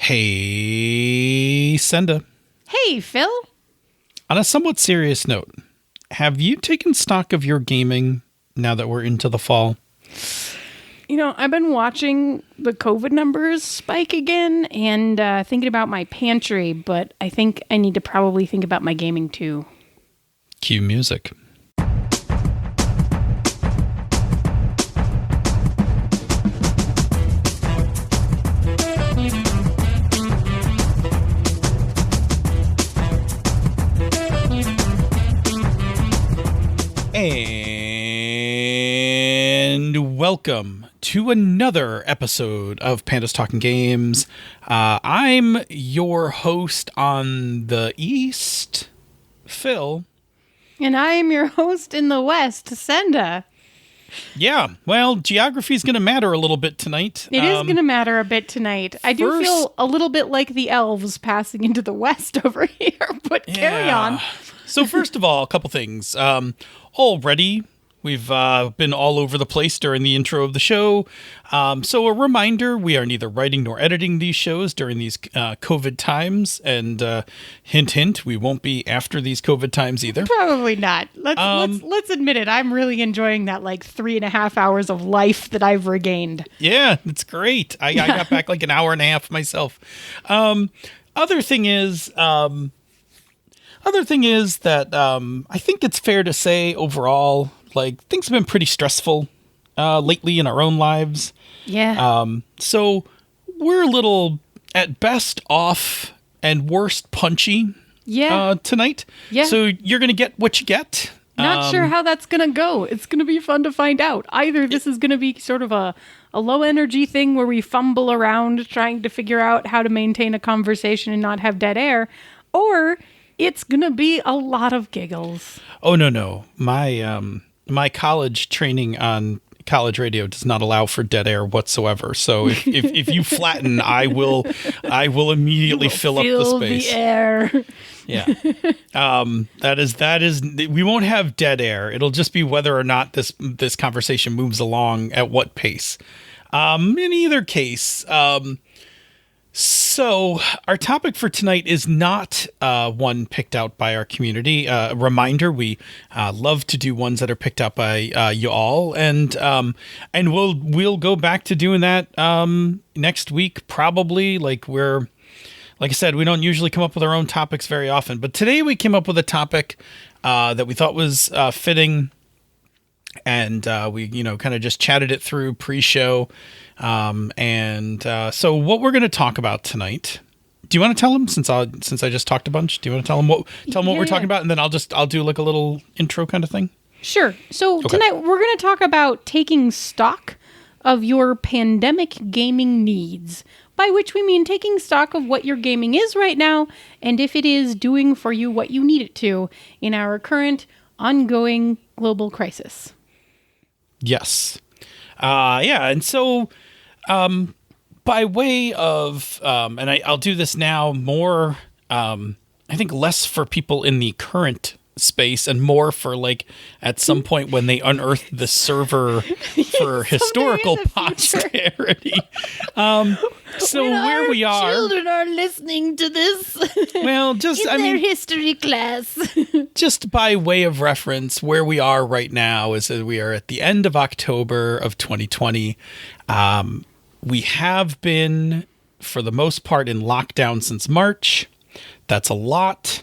Hey, Senda. Hey, Phil. On a somewhat serious note, have you taken stock of your gaming now that we're into the fall? You know, I've been watching the COVID numbers spike again and thinking about my pantry, but I think I need to probably think about my gaming too. Cue music. And welcome to another episode of Panda's Talking Games. I'm your host on the East, Phil. And I am your host in the West, Senda. Yeah, well, geography's going to matter a little bit tonight. It is going to matter a bit tonight. I do feel a little bit like the elves passing into the West over here, but carry on. So first of all, a couple things. Already, we've been all over the place during the intro of the show. So a reminder, we are neither writing nor editing these shows during these COVID times. And hint, hint, we won't be after these COVID times either. Probably not. Let's admit it. I'm really enjoying that 3.5 hours of life that I've regained. Yeah, it's great. I got back like an hour and a half myself. Other thing is that I think it's fair to say overall, things have been pretty stressful lately in our own lives. Yeah. So we're a little, at best, off and worst punchy tonight. Yeah. So you're going to get what you get. Not sure how that's going to go. It's going to be fun to find out. Either this is going to be sort of a low-energy thing where we fumble around trying to figure out how to maintain a conversation and not have dead air, or it's going to be a lot of giggles. Oh, no. My college training on college radio does not allow for dead air whatsoever. So if you flatten, I will immediately fill up the space. The air. Yeah. That is we won't have dead air. It'll just be whether or not this conversation moves along at what pace. In either case, so our topic for tonight is not one picked out by our community. Reminder, we love to do ones that are picked out by you all, and we'll go back to doing that next week probably. Like I said, we don't usually come up with our own topics very often, but today we came up with a topic that we thought was fitting, and we kind of just chatted it through pre-show. So what we're going to talk about tonight, do you want to tell them since I just talked a bunch? Do you want to tell them what we're talking about? And then I'll do like a little intro kind of thing. Sure. So Tonight we're going to talk about taking stock of your pandemic gaming needs, by which we mean taking stock of what your gaming is right now and if it is doing for you what you need it to in our current ongoing global crisis. Yes. And so, by way of, and I'll do this now more, I think less for people in the current space and more for at some point when they unearth the server for historical posterity. So when where we are, children are listening to this. Well, their history class. Just by way of reference, where we are right now is that we are at the end of October of 2020. We have been, for the most part, in lockdown since March. That's a lot.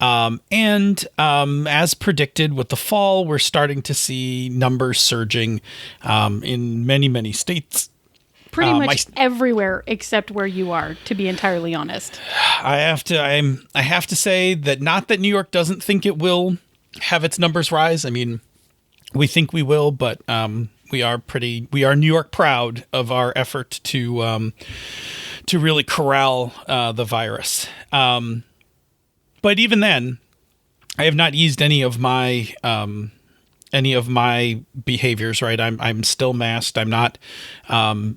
As predicted with the fall, we're starting to see numbers surging in many, many states. Pretty much everywhere except where you are, to be entirely honest. I have to say that not that New York doesn't think it will have its numbers rise. I mean, we think we will, but we are New York proud of our effort to really corral the virus. But even then, I have not eased any of my behaviors. Right, I'm still masked. I'm not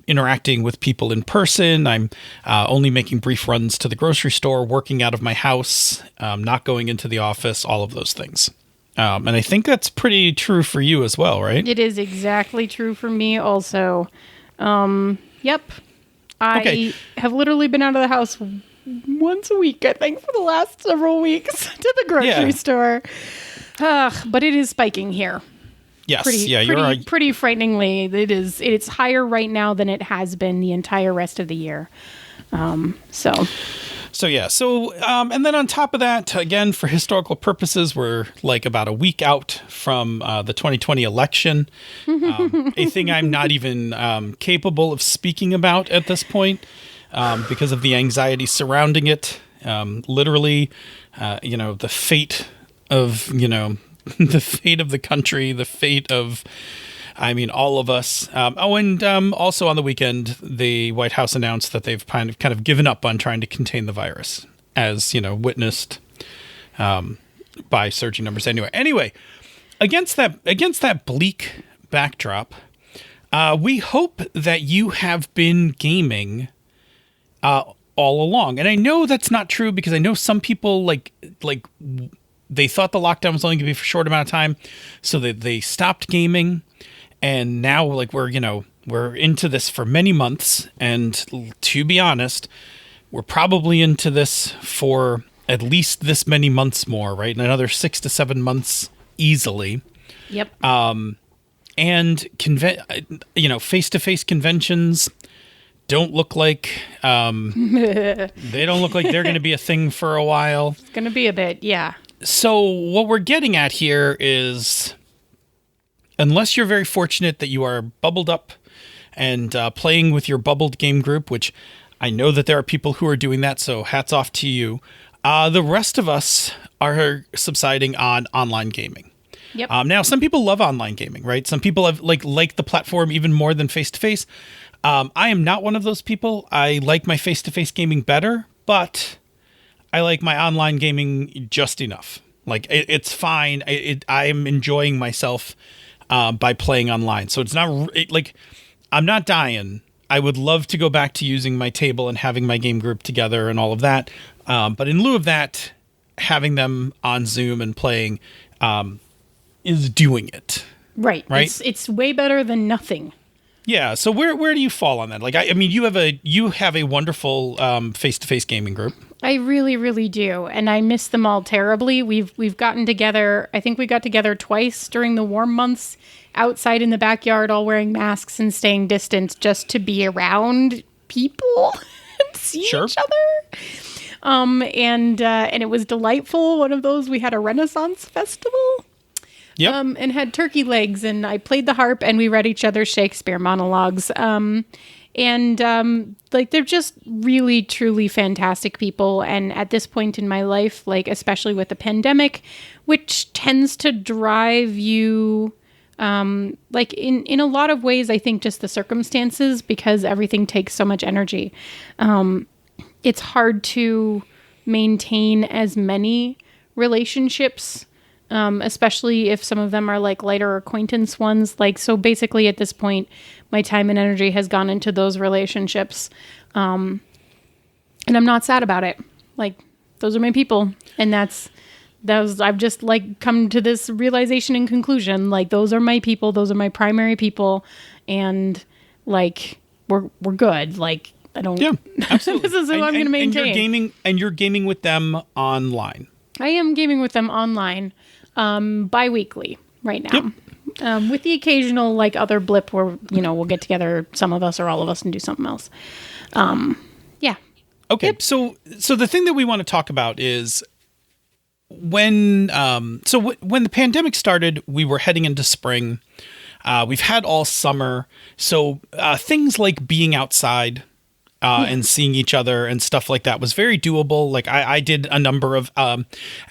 interacting with people in person. I'm only making brief runs to the grocery store, working out of my house, not going into the office. All of those things. And I think that's pretty true for you as well, right? It is exactly true for me also. Yep. I have literally been out of the house once a week, I think, for the last several weeks to the grocery store. But it is spiking here. Yes, Pretty frighteningly. It's higher right now than it has been the entire rest of the year. And then on top of that, again, for historical purposes, we're like about a week out from the 2020 election, a thing I'm not even capable of speaking about at this point because of the anxiety surrounding it. Literally, the fate of, the fate of the country, the fate of, all of us. Also on the weekend, the White House announced that they've kind of given up on trying to contain the virus, as witnessed by surging numbers. Anyway, against that bleak backdrop, we hope that you have been gaming all along, and I know that's not true because I know some people like. They thought the lockdown was only going to be for a short amount of time, so they stopped gaming, and now we're into this for many months, and to be honest, we're probably into this for at least this many months more, right? And another 6 to 7 months easily. Yep. And face-to-face conventions don't look like they don't look like they're going to be a thing for a while. It's going to be a bit, yeah. So what we're getting at here is, unless you're very fortunate that you are bubbled up and playing with your bubbled game group, which I know that there are people who are doing that, so hats off to you. The rest of us are subsiding on online gaming. Yep. Now, some people love online gaming, right? Some people have like the platform even more than face-to-face. I am not one of those people. I like my face-to-face gaming better, but I like my online gaming just enough. Like it's fine. I am enjoying myself by playing online. So it's not I'm not dying. I would love to go back to using my table and having my game group together and all of that. But in lieu of that, having them on Zoom and playing is doing it. Right. It's way better than nothing. Yeah. So where do you fall on that? Like, you have a wonderful face-to-face gaming group. I really, really do. And I miss them all terribly. We've gotten together. I think we got together twice during the warm months outside in the backyard, all wearing masks and staying distant just to be around people and see each other. And it was delightful. One of those, we had a Renaissance festival. Yep. And had turkey legs, and I played the harp, and we read each other's Shakespeare monologues. They're just really, truly fantastic people. And at this point in my life, especially with the pandemic, which tends to drive you, in a lot of ways, I think just the circumstances, because everything takes so much energy. It's hard to maintain as many relationships, especially if some of them are lighter acquaintance ones. So basically at this point, my time and energy has gone into those relationships. And I'm not sad about it. Those are my people. And I've just come to this realization and conclusion. Those are my people. Those are my primary people. And we're good. I don't. Yeah, absolutely. This is who I'm going to maintain. And you're gaming with them online. I am gaming with them online, bi-weekly right now. Yep. With the occasional other blip where we'll get together, some of us or all of us, and do something else. Yeah. Okay. Yep. So the thing that we want to talk about is when the pandemic started, we were heading into spring. We've had all summer, so things like being outside. And seeing each other and stuff like that was very doable. I did a number of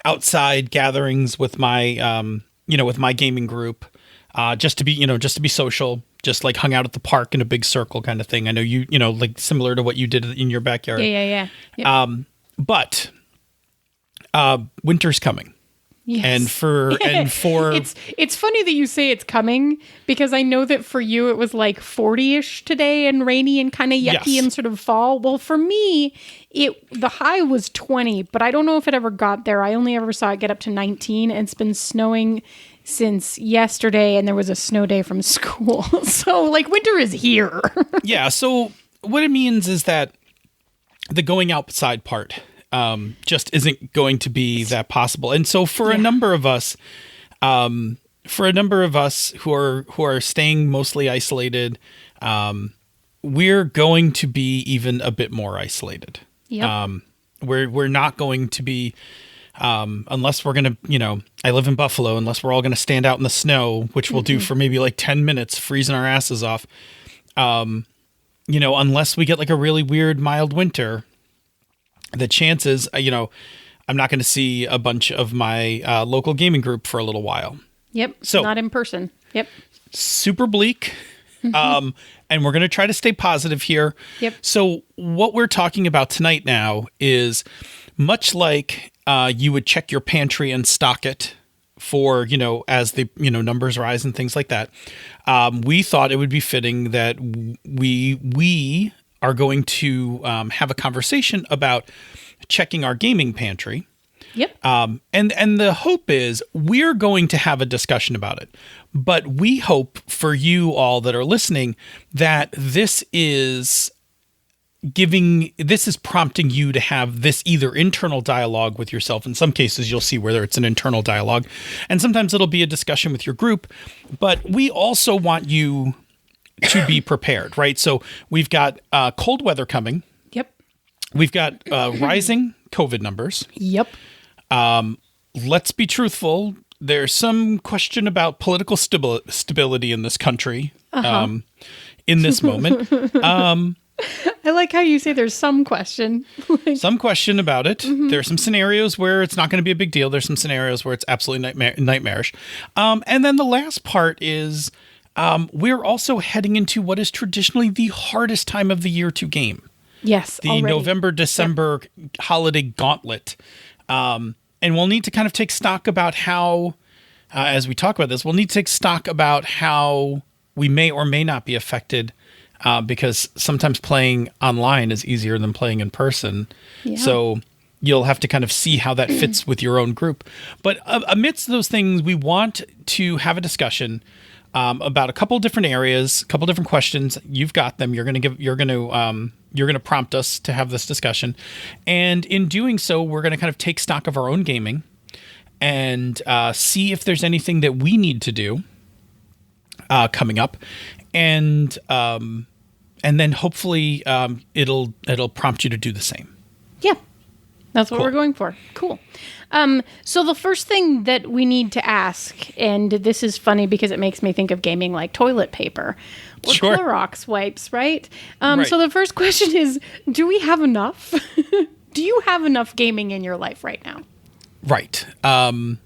outside gatherings with my with my gaming group, just to be social, just hung out at the park in a big circle kind of thing. I know you similar to what you did in your backyard. Yeah. Yep. But winter's coming. Yes. And for it's funny that you say it's coming, because I know that for you it was 40-ish today and rainy and kind of yucky and sort of fall. Well, for me, the high was 20, but I don't know if it ever got there. I only ever saw it get up to 19, and it's been snowing since yesterday, and there was a snow day from school. So winter is here. Yeah. So what it means is that the going outside part just isn't going to be that possible. And so for a number of us, who are staying mostly isolated, we're going to be even a bit more isolated. Yep. We're not going to be, unless we're going to, I live in Buffalo, unless we're all going to stand out in the snow, which we'll do for maybe like 10 minutes, freezing our asses off. Unless we get like a really weird mild winter, the chances, I'm not going to see a bunch of my local gaming group for a little while. Yep. So not in person. Yep. Super bleak. And we're going to try to stay positive here. Yep. So what we're talking about tonight now is much like you would check your pantry and stock it for, as the, numbers rise and things like that. We thought it would be fitting that we are going to have a conversation about checking our gaming pantry. Yep. And the hope is we're going to have a discussion about it, but we hope for you all that are listening that this is prompting you to have this either internal dialogue with yourself. In some cases, you'll see whether it's an internal dialogue, and sometimes it'll be a discussion with your group, but we also want you to be prepared, right? So we've got cold weather coming. Yep. We've got rising COVID numbers. Yep. Let's be truthful. There's some question about political stability in this country in this moment. I like how you say there's some question. Some question about it. There are some scenarios where it's not going to be a big deal. There's some scenarios where it's absolutely nightmarish. And then the last part is we're also heading into what is traditionally the hardest time of the year to game. Yes, the November-December holiday gauntlet. And we'll need to kind of take stock about how, as we talk about this, we'll need to take stock about how we may or may not be affected because sometimes playing online is easier than playing in person. Yeah. So you'll have to kind of see how that fits with your own group. But amidst those things, we want to have a discussion about a couple different areas, a couple different questions. You've got them. You're going to prompt us to have this discussion. And in doing so, we're going to kind of take stock of our own gaming and see if there's anything that we need to do coming up. And then hopefully it'll prompt you to do the same. Yeah. That's what we're going for. Cool. So the first thing that we need to ask, and this is funny because it makes me think of gaming like toilet paper or Clorox wipes, right? Right? So the first question is, do we have enough? Do you have enough gaming in your life right now? Right. I'll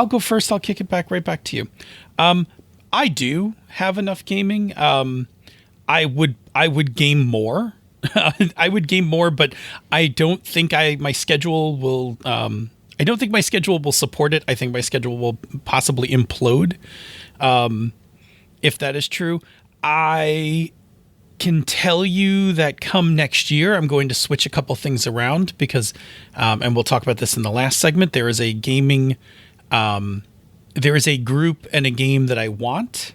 go first. I'll kick it right back to you. I do have enough gaming. I would game more. I would game more, but I don't think my schedule will. I don't think my schedule will support it. I think my schedule will possibly implode. If that is true, I can tell you that come next year, I'm going to switch a couple things around because, and we'll talk about this in the last segment. There is a gaming. There is a group and a game that I want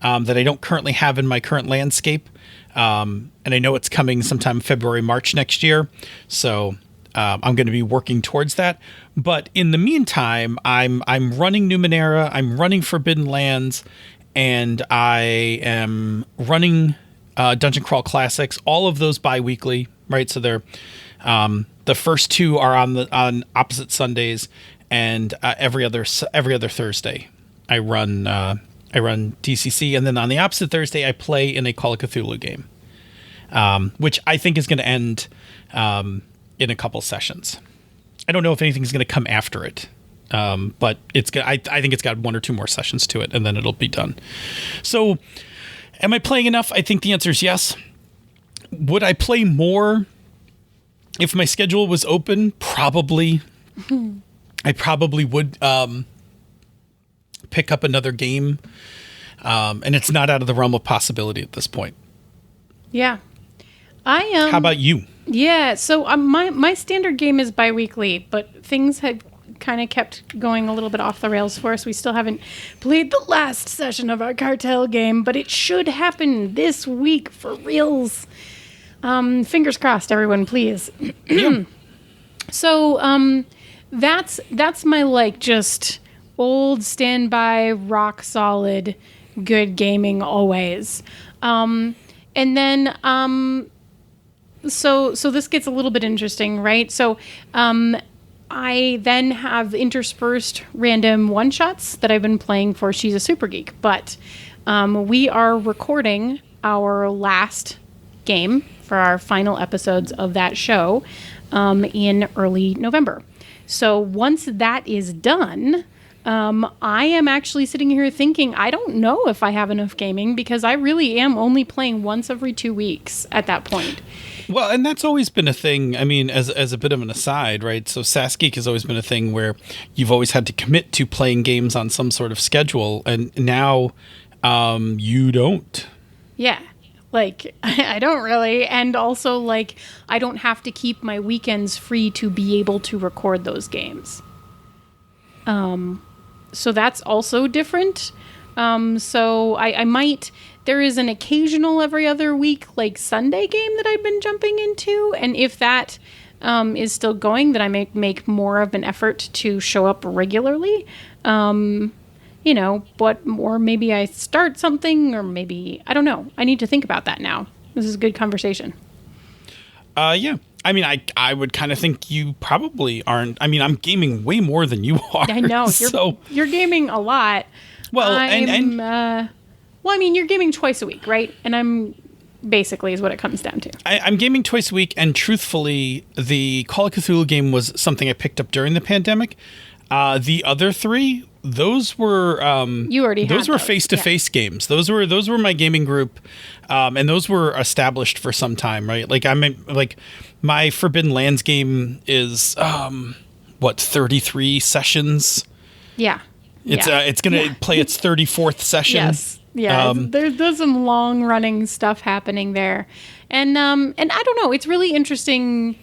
that I don't currently have in my current landscape. And I know it's coming sometime February, March next year. So I'm going to be working towards that. But in the meantime, I'm running Numenera, I'm running Forbidden Lands, and I am running Dungeon Crawl Classics. All of those bi-weekly, right? So they're the first two are on opposite Sundays, and every other Thursday I run DCC, and then on the opposite Thursday, I play in a Call of Cthulhu game, which I think is going to end in a couple sessions. I don't know if anything's going to come after it, but I think it's got one or two more sessions to it, and then it'll be done. So, am I playing enough? I think the answer is yes. Would I play more if my schedule was open? Probably. I probably would pick up another game, and it's not out of the realm of possibility at this point. Yeah. How about you? Yeah, so my standard game is bi-weekly, but things have kind of kept going a little bit off the rails for us. We still haven't played the last session of our cartel game, but it should happen this week for reals. Fingers crossed, everyone, please. Yeah. So that's my like just old standby, rock solid, good gaming always. And then so this gets a little bit interesting, right? So I then have interspersed random one-shots that I've been playing for She's a Super Geek, but we are recording our last game for our final episodes of that show in early November. So once that is done, I am actually sitting here thinking, I don't know if I have enough gaming because I really am only playing once every 2 weeks at that point. Well, and that's always been a thing. I mean, as a bit of an aside, right? So SassGeek has always been a thing where you've always had to commit to playing games on some sort of schedule, and now you don't. Yeah. Like, I don't really. And also, like, I don't have to keep my weekends free to be able to record those games. So that's also different. So I might... There is an occasional every other week, like, Sunday game that I've been jumping into. And if that is still going, then I may make more of an effort to show up regularly. You know, but or maybe I start something, or maybe, I don't know. I need to think about that now. This is a good conversation. Yeah. I mean, I would kind of think you probably aren't. I mean, I'm gaming way more than you are. I know. You're gaming a lot. Well, well, I mean, you're gaming twice a week, right? And I'm basically is what it comes down to. I'm gaming twice a week, and truthfully, the Call of Cthulhu game was something I picked up during the pandemic. The other three, those were you already had those were face-to-face games. Those were my gaming group, and those were established for some time, right? Like my Forbidden Lands game is 33 sessions. Yeah. It's gonna play its 34th session. Yes. Yeah, there's some long running stuff happening there, and I don't know. It's really interesting.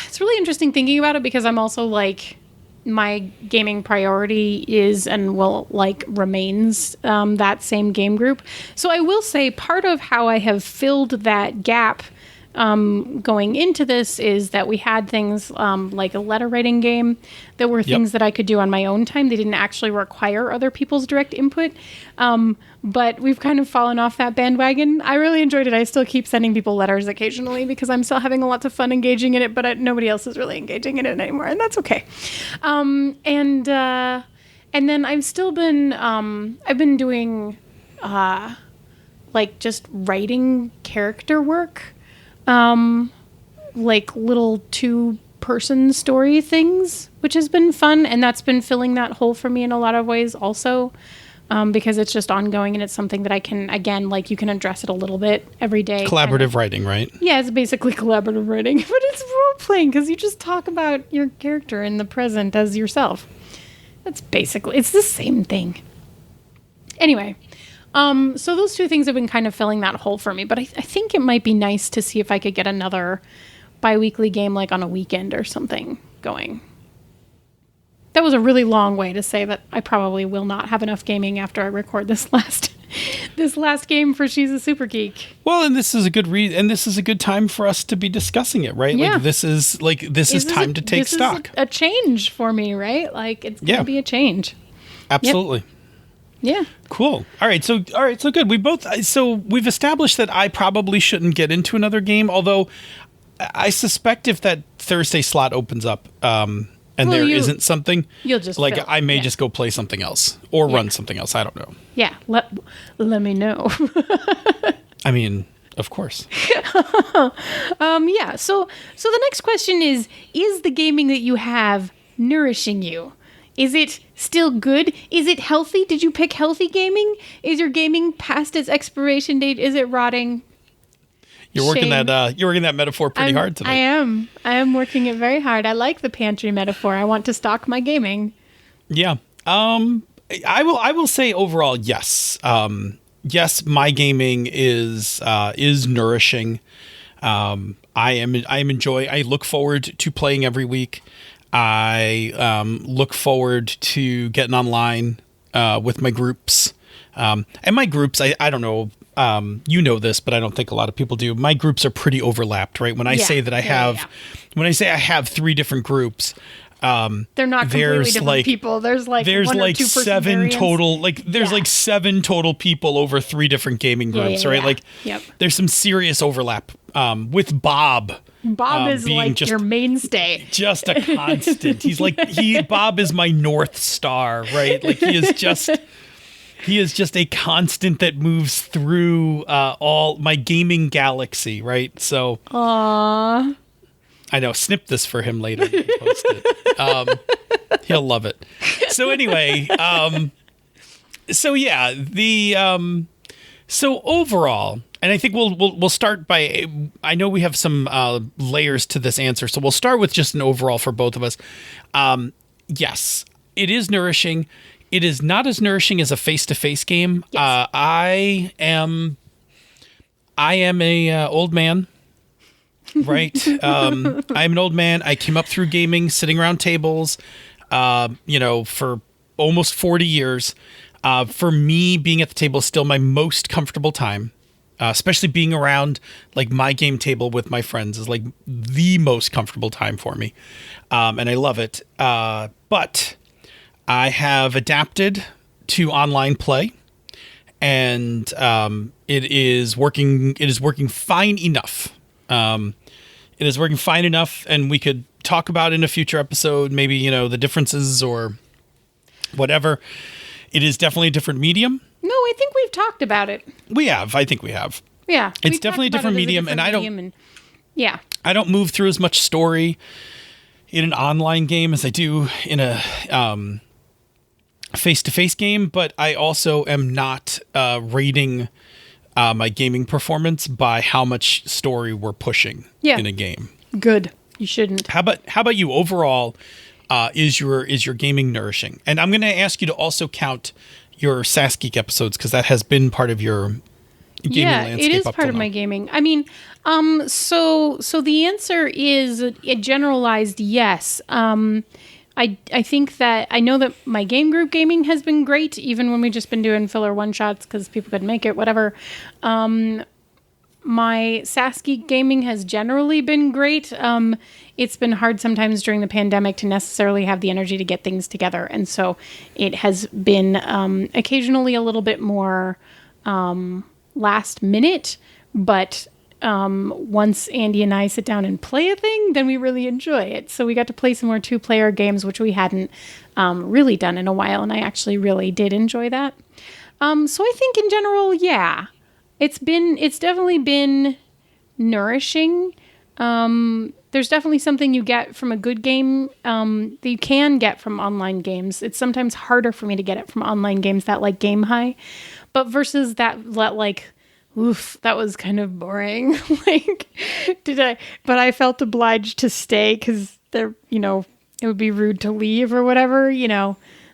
It's really interesting thinking about it because I'm also like, my gaming priority is and will like remains that same game group. So I will say part of how I have filled that gap going into this is that we had things like a letter writing game that were things that I could do on my own time. They didn't actually require other people's direct input. But we've kind of fallen off that bandwagon. I really enjoyed it. I still keep sending people letters occasionally because I'm still having lots of fun engaging in it, but nobody else is really engaging in it anymore, and that's okay. And then I've still been, I've been doing like just writing character work. Like little 2-person story things, which has been fun. And that's been filling that hole for me in a lot of ways also, because it's just ongoing and it's something that I can, again, like you can address it a little bit every day. Collaborative writing, right? Yeah, it's basically collaborative writing, but it's role-playing because you just talk about your character in the present as yourself. That's basically, it's the same thing. Anyway. So those two things have been kind of filling that hole for me, but I think it might be nice to see if I could get another bi-weekly game like on a weekend or something going. That was a really long way to say that I probably will not have enough gaming after I record this last game for She's a Super Geek. Well, and this is a good and this is a good time for us to be discussing it, right? Yeah. Like this is time to take stock. This is a change for me, right? Like it's going to be a change. Absolutely. Yep. Yeah. Cool. All right. So good. We've established that I probably shouldn't get into another game, although I suspect if that Thursday slot opens up, and there isn't something, you'll just like I may just go play something else or run something else. I don't know. Yeah. Let me know. I mean, of course. Yeah. So the next question is the gaming that you have nourishing you? Is it still good? Is it healthy? Did you pick healthy gaming? Is your gaming past its expiration date? Is it rotting? You're working that metaphor pretty hard tonight. I am working it very hard. I like the pantry metaphor. I want to stock my gaming. Yeah. I will say overall, yes. Yes, my gaming is nourishing. I look forward to playing every week. I look forward to getting online with my groups. And my groups, I don't know, you know this, but I don't think a lot of people do. My groups are pretty overlapped, right? When I say that I have, when I say I have 3 different groups, they're not completely different people. There's like 1 or 2 7 total, like there's like 7 total people over 3 different gaming groups, right? Like there's some serious overlap with Bob. Bob is like just, your mainstay. Just a constant. He's like, Bob is my North Star, right? Like he is just a constant that moves through all my gaming galaxy, right? So aww. I know, snip this for him later and post it. He'll love it. So anyway, so yeah, so overall, and I think we'll start by, I know we have some layers to this answer, so we'll start with just an overall for both of us. Yes, it is nourishing. It is not as nourishing as a face-to-face game. Yes. I am a old man. Right. I'm an old man. I came up through gaming, sitting around tables, for almost 40 years. For me, being at the table is still my most comfortable time, especially being around like my game table with my friends is like the most comfortable time for me. And I love it. But I have adapted to online play, and it is working. It is working fine enough. It is working fine enough, and we could talk about in a future episode, maybe, the differences or whatever. It is definitely a different medium. No, I think we've talked about it. We have. I think we have. Yeah. It's definitely a different medium, and I don't move through as much story in an online game as I do in a face-to-face game, but I also am not rating my gaming performance by how much story we're pushing in a game. Good. You shouldn't. How about you overall? Is your gaming nourishing? And I'm going to ask you to also count your SAS Geek episodes, because that has been part of your gaming landscape. It is part of my gaming. I mean, so the answer is a generalized yes. I think that I know that my game group gaming has been great, even when we've just been doing filler one-shots because people couldn't make it, whatever. My SAS Geek gaming has generally been great. It's been hard sometimes during the pandemic to necessarily have the energy to get things together. And so it has been occasionally a little bit more last minute, but once Andy and I sit down and play a thing, then we really enjoy it. So we got to play some more 2-player games, which we hadn't really done in a while, and I actually really did enjoy that. So I think in general, yeah, it's definitely been nourishing. There's definitely something you get from a good game that you can get from online games. It's sometimes harder for me to get it from online games that like game high, but versus that like, oof, that was kind of boring. But I felt obliged to stay because there, it would be rude to leave or whatever.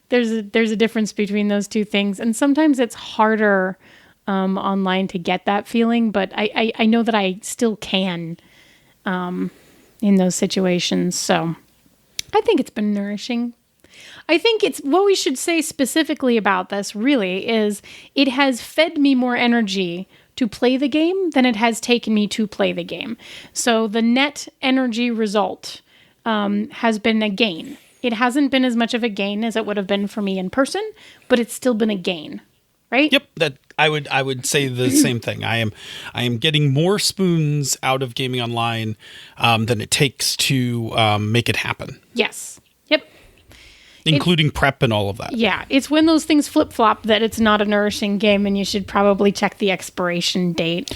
There's a difference between those two things. And sometimes it's harder online to get that feeling, but I know that I still can in those situations. So I think it's been nourishing. I think it's what we should say specifically about this really is it has fed me more energy to play the game than it has taken me to play the game. So the net energy result has been a gain. It hasn't been as much of a gain as it would have been for me in person, but it's still been a gain, right? Yep, that I would say the same thing. I am getting more spoons out of gaming online than it takes to make it happen. Yes. Yep. Including prep and all of that. Yeah, it's when those things flip-flop that it's not a nourishing game, and you should probably check the expiration date.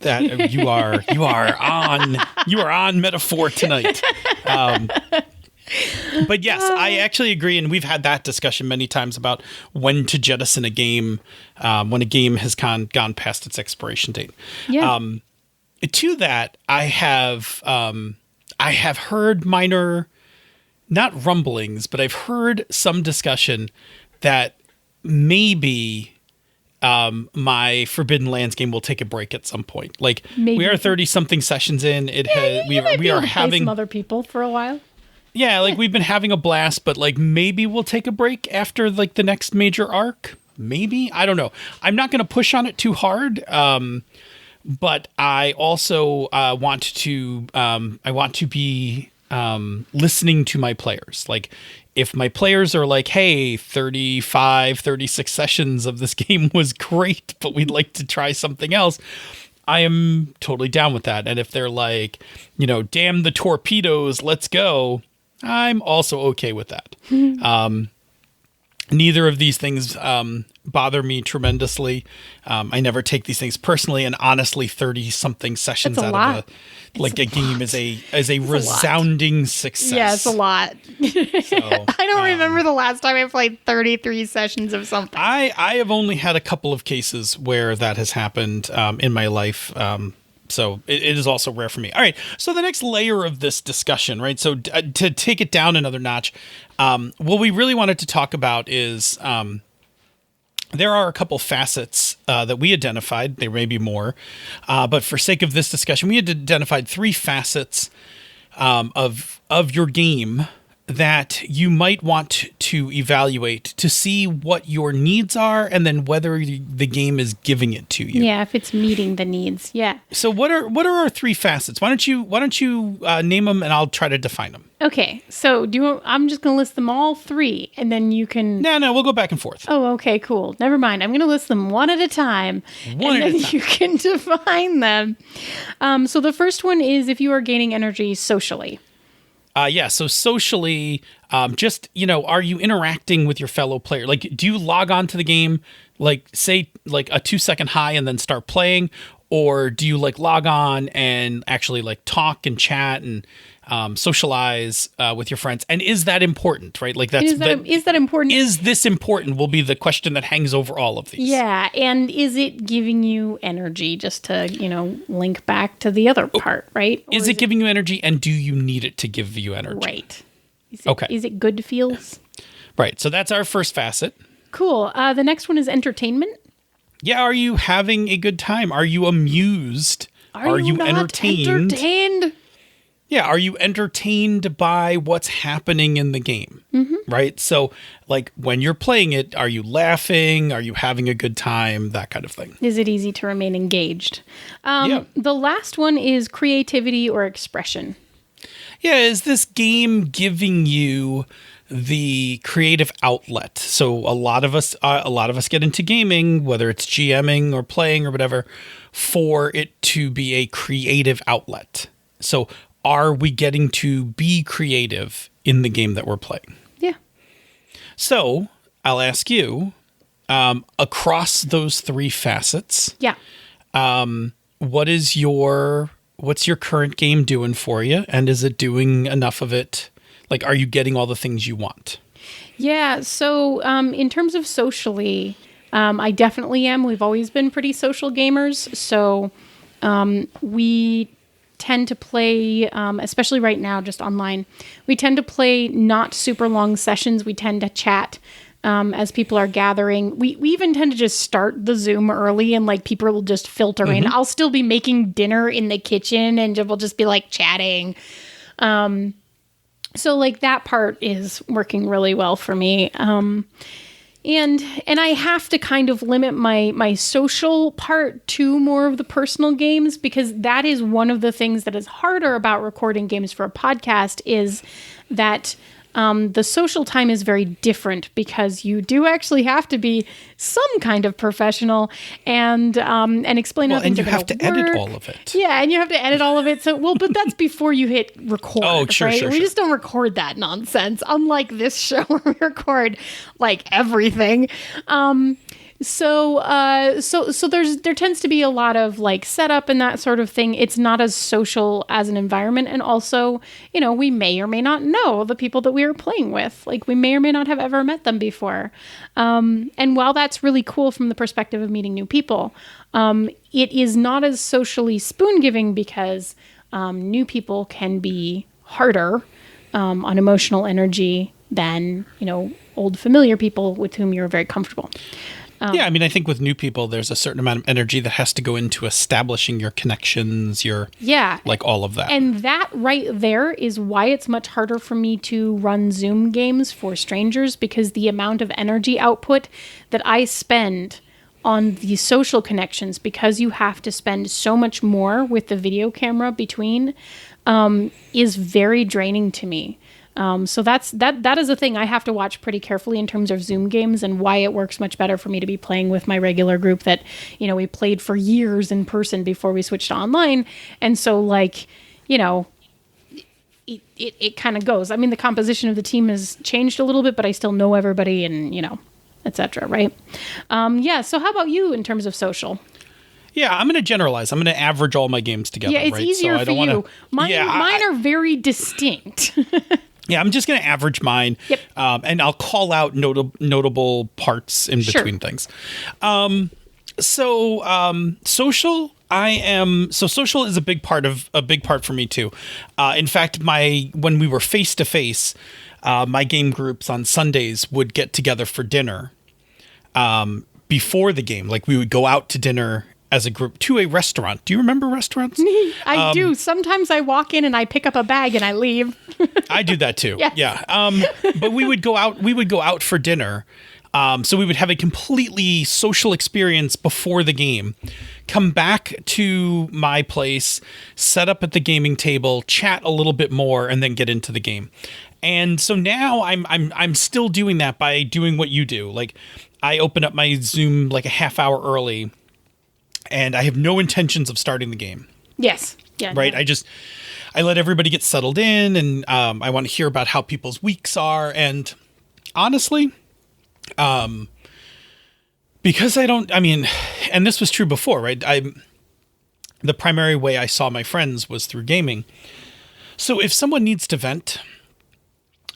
That you are on metaphor tonight. But yes, I actually agree, and we've had that discussion many times about when to jettison a game when a game has gone past its expiration date. Yeah. To that, I have heard minor, not rumblings, but I've heard some discussion that maybe my Forbidden Lands game will take a break at some point. Like maybe. We are 30-something sessions in. We are having some other people for a while. Yeah, like we've been having a blast, but like maybe we'll take a break after like the next major arc. Maybe, I don't know. I'm not going to push on it too hard. But I also want to be listening to my players. Like if my players are like, hey, 35, 36 sessions of this game was great, but we'd like to try something else, I am totally down with that. And if they're like, damn the torpedoes, let's go, I'm also okay with that. Neither of these things bother me tremendously. I never take these things personally, and honestly, 30-something sessions out of a game is a resounding success. Yeah, it's a lot. So, I don't remember the last time I played 33 sessions of something. I have only had a couple of cases where that has happened in my life. So it is also rare for me. All right. So the next layer of this discussion, right? So to take it down another notch, what we really wanted to talk about is there are a couple facets that we identified. There may be more, but for sake of this discussion, we had identified 3 facets of your game that you might want to evaluate to see what your needs are and then whether the game is giving it to you. Yeah, if it's meeting the needs. Yeah. So what are our 3 facets? Why don't you name them and I'll try to define them. Okay. So I'm just going to list them all 3 and then you can... No, we'll go back and forth. Oh, okay, cool. Never mind. I'm going to list them one at a time. Then you can define them. So the first one is if you are gaining energy socially. So socially, just, are you interacting with your fellow player? Like, do you log on to the game, like, say, like a 2-second high and then start playing? Or do you, like, log on and actually, like, talk and chat and socialize with your friends? And is that important, right? Like, is that important? Is this important will be the question that hangs over all of these. Yeah, and is it giving you energy, just to, link back to the other part, right? Is it giving you energy, and do you need it to give you energy? Right. Okay. Is it good feels? Right, so that's our first facet. Cool. The next one is entertainment. Yeah, are you having a good time? Are you amused? Are you not entertained? Yeah, are you entertained by what's happening in the game? Mm-hmm. Right? So, like, when you're playing it, are you laughing? Are you having a good time? That kind of thing. Is it easy to remain engaged? Yeah. The last one is creativity or expression. Yeah, is this game giving you the creative outlet? So a lot of us get into gaming, whether it's GMing or playing or whatever, for it to be a creative outlet. So are we getting to be creative in the game that we're playing? Yeah. So I'll ask you, across those 3 facets, yeah, what's your current game doing for you? And is it doing enough of it? Like, are you getting all the things you want? Yeah. So in terms of socially, I definitely am. We've always been pretty social gamers. So we tend to play, especially right now, just online, we tend to play not super long sessions. We tend to chat as people are gathering. We even tend to just start the Zoom early and like people will just filter in. I'll still be making dinner in the kitchen and we'll just be like chatting. So like that part is working really well for me. And I have to kind of limit my social part to more of the personal games, because that is one of the things that is harder about recording games for a podcast, is that the social time is very different, because you do actually have to be some kind of professional and explain how things are going to work. And you have to edit all of it. Yeah, and you have to edit all of it. So, but that's before you hit record. Oh, sure, right? sure. We just don't record that nonsense. Unlike this show, where we record like everything. So there tends to be a lot of like setup and that sort of thing. It's not as social as an environment. And also, we may or may not know the people that we are playing with. Like we may or may not have ever met them before. And while that's really cool from the perspective of meeting new people, it is not as socially spoon giving, because new people can be harder on emotional energy than, old familiar people with whom you're very comfortable. Yeah, I mean, I think with new people, there's a certain amount of energy that has to go into establishing your connections, like all of that. And that right there is why it's much harder for me to run Zoom games for strangers, because the amount of energy output that I spend on the social connections, because you have to spend so much more with the video camera between, is very draining to me. So that is a thing I have to watch pretty carefully in terms of Zoom games, and why it works much better for me to be playing with my regular group that, we played for years in person before we switched to online. And so it kind of goes. I mean, the composition of the team has changed a little bit, but I still know everybody and, etc. Right. So how about you in terms of social? Yeah, I'm going to generalize. I'm going to average all my games together. Yeah, it's right? easier so for you. Mine are very distinct. Yeah, I'm just going to average mine. Yep. And I'll call out notable parts in between things. Social. Social is a big part for me too. In fact, when we were face to face, my game groups on Sundays would get together for dinner. Before the game, like we would go out to dinner as a group to a restaurant. Do you remember restaurants? I do. Sometimes I walk in and I pick up a bag and I leave. I do that too. Yes. Yeah. But we would go out for dinner. So we would have a completely social experience before the game, come back to my place, set up at the gaming table, chat a little bit more, and then get into the game. And so now I'm still doing that by doing what you do. Like I open up my Zoom like a half hour early, and I have no intentions of starting the game. Yes. Yeah. Right. Yeah. I let everybody get settled in, and I want to hear about how people's weeks are. And honestly, because and this was true before, right? The primary way I saw my friends was through gaming. So if someone needs to vent,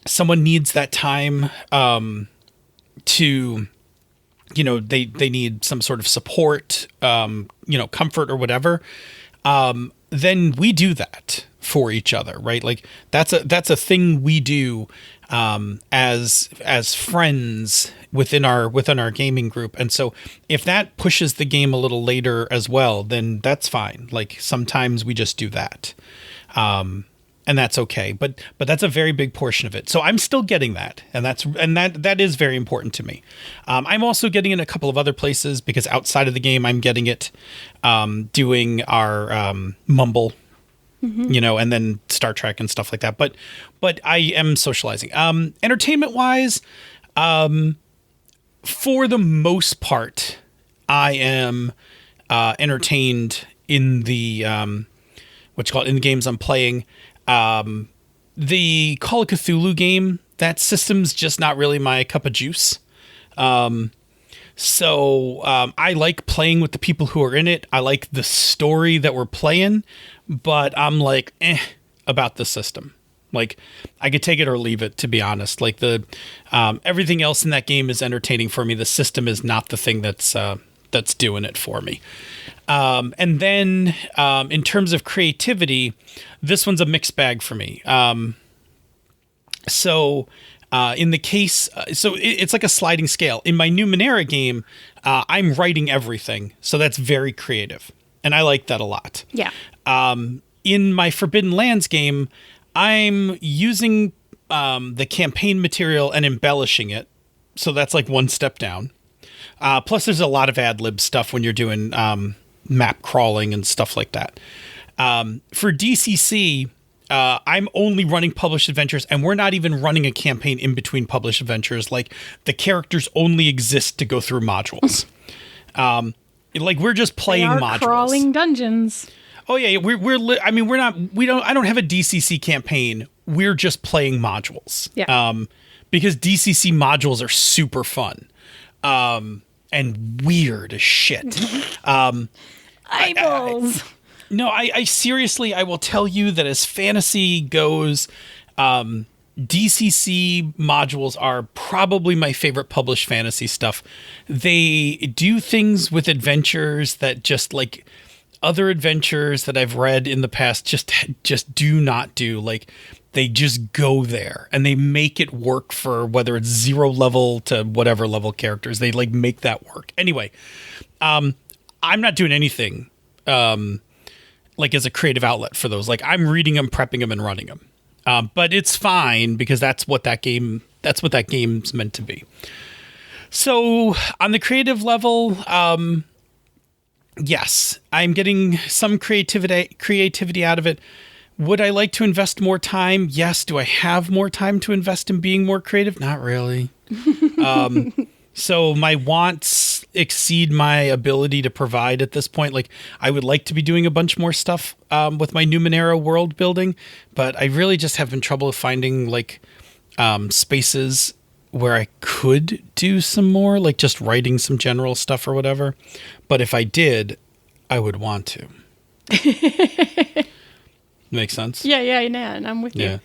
someone needs that time, to, they need some sort of support, comfort or whatever, then we do that for each other, right? Like that's a thing we do, as friends within our gaming group. And so if that pushes the game a little later as well, then that's fine. Like sometimes we just do that. And that's okay. But that's a very big portion of it. So I'm still getting that. And that is very important to me. I'm also getting it a couple of other places, because outside of the game, I'm getting it, doing our, Mumble, and then Star Trek and stuff like that. But I am socializing. Entertainment wise, for the most part, I am, entertained in the, in the games I'm playing. The Call of Cthulhu game, that system's just not really my cup of juice. So I like playing with the people who are in it. I like the story that we're playing, but I'm like, about the system. Like I could take it or leave it, to be honest. Like everything else in that game is entertaining for me. The system is not the thing that's doing it for me. And then in terms of creativity, this one's a mixed bag for me. In the case, it's like a sliding scale. In my Numenera game, I'm writing everything, so that's very creative, and I like that a lot. Yeah. In my Forbidden Lands game, I'm using the campaign material and embellishing it, so that's like one step down. Plus, there's a lot of ad-lib stuff when you're doing map crawling and stuff like that. For DCC, I'm only running published adventures, and we're not even running a campaign in between published adventures. Like the characters only exist to go through modules. Like we're just playing modules. Crawling dungeons. Oh yeah, I don't have a DCC campaign. We're just playing modules. Yeah. Because DCC modules are super fun. And weird as shit. Eyeballs. I seriously, I will tell you that as fantasy goes, DCC modules are probably my favorite published fantasy stuff. They do things with adventures that just like other adventures that I've read in the past just do not do. Like They just go there and they make it work for whether it's 0 level to whatever level characters. They like make that work. Anyway, I'm not doing anything like as a creative outlet for those. Like I'm reading them, prepping them, and running them. But it's fine because that's what that game's meant to be. So on the creative level, yes, I'm getting some creativity out of it. Would I like to invest more time? Yes. Do I have more time to invest in being more creative? Not really. So my wants exceed my ability to provide at this point. Like I would like to be doing a bunch more stuff with my Numenera world building, but I really just have been trouble finding like spaces where I could do some more, like just writing some general stuff or whatever. But if I did, I would want to. Makes sense? Yeah, and I'm with you. Yeah.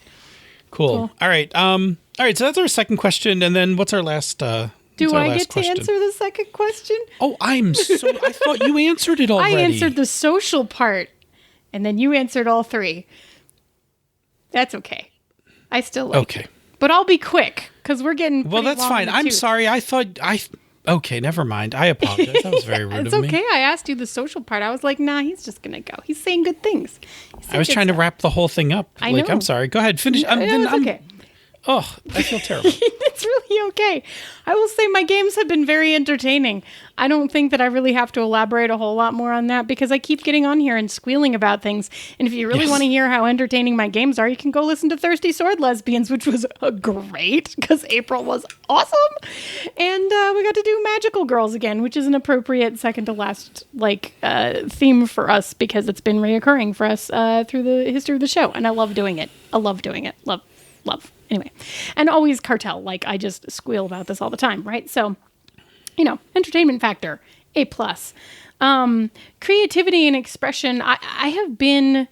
Cool. All right. So that's our second question. And then what's our last Do I get to answer the second question? Oh, I thought you answered it already. I answered the social part, and then you answered all three. That's okay. I still like it. But I'll be quick, because we're getting Well, that's fine. I'm sorry. Okay, never mind. I apologize. That was very rude of me. It's okay. I asked you the social part. I was like, nah, he's just going to go. He's saying good things. I was trying to wrap the whole thing up. I know. I'm sorry. Go ahead. Finish. It's okay. Oh, I feel terrible. It's really okay. I will say my games have been very entertaining. I don't think that I really have to elaborate a whole lot more on that because I keep getting on here and squealing about things. And if you really want to hear how entertaining my games are, you can go listen to Thirsty Sword Lesbians, which was great because April was awesome. And we got to do Magical Girls again, which is an appropriate second to last theme for us because it's been reoccurring for us through the history of the show. And I love doing it. Love. Anyway, and always Cartel. Like I just squeal about this all the time, right? So, entertainment factor, A+. Creativity and expression. I have been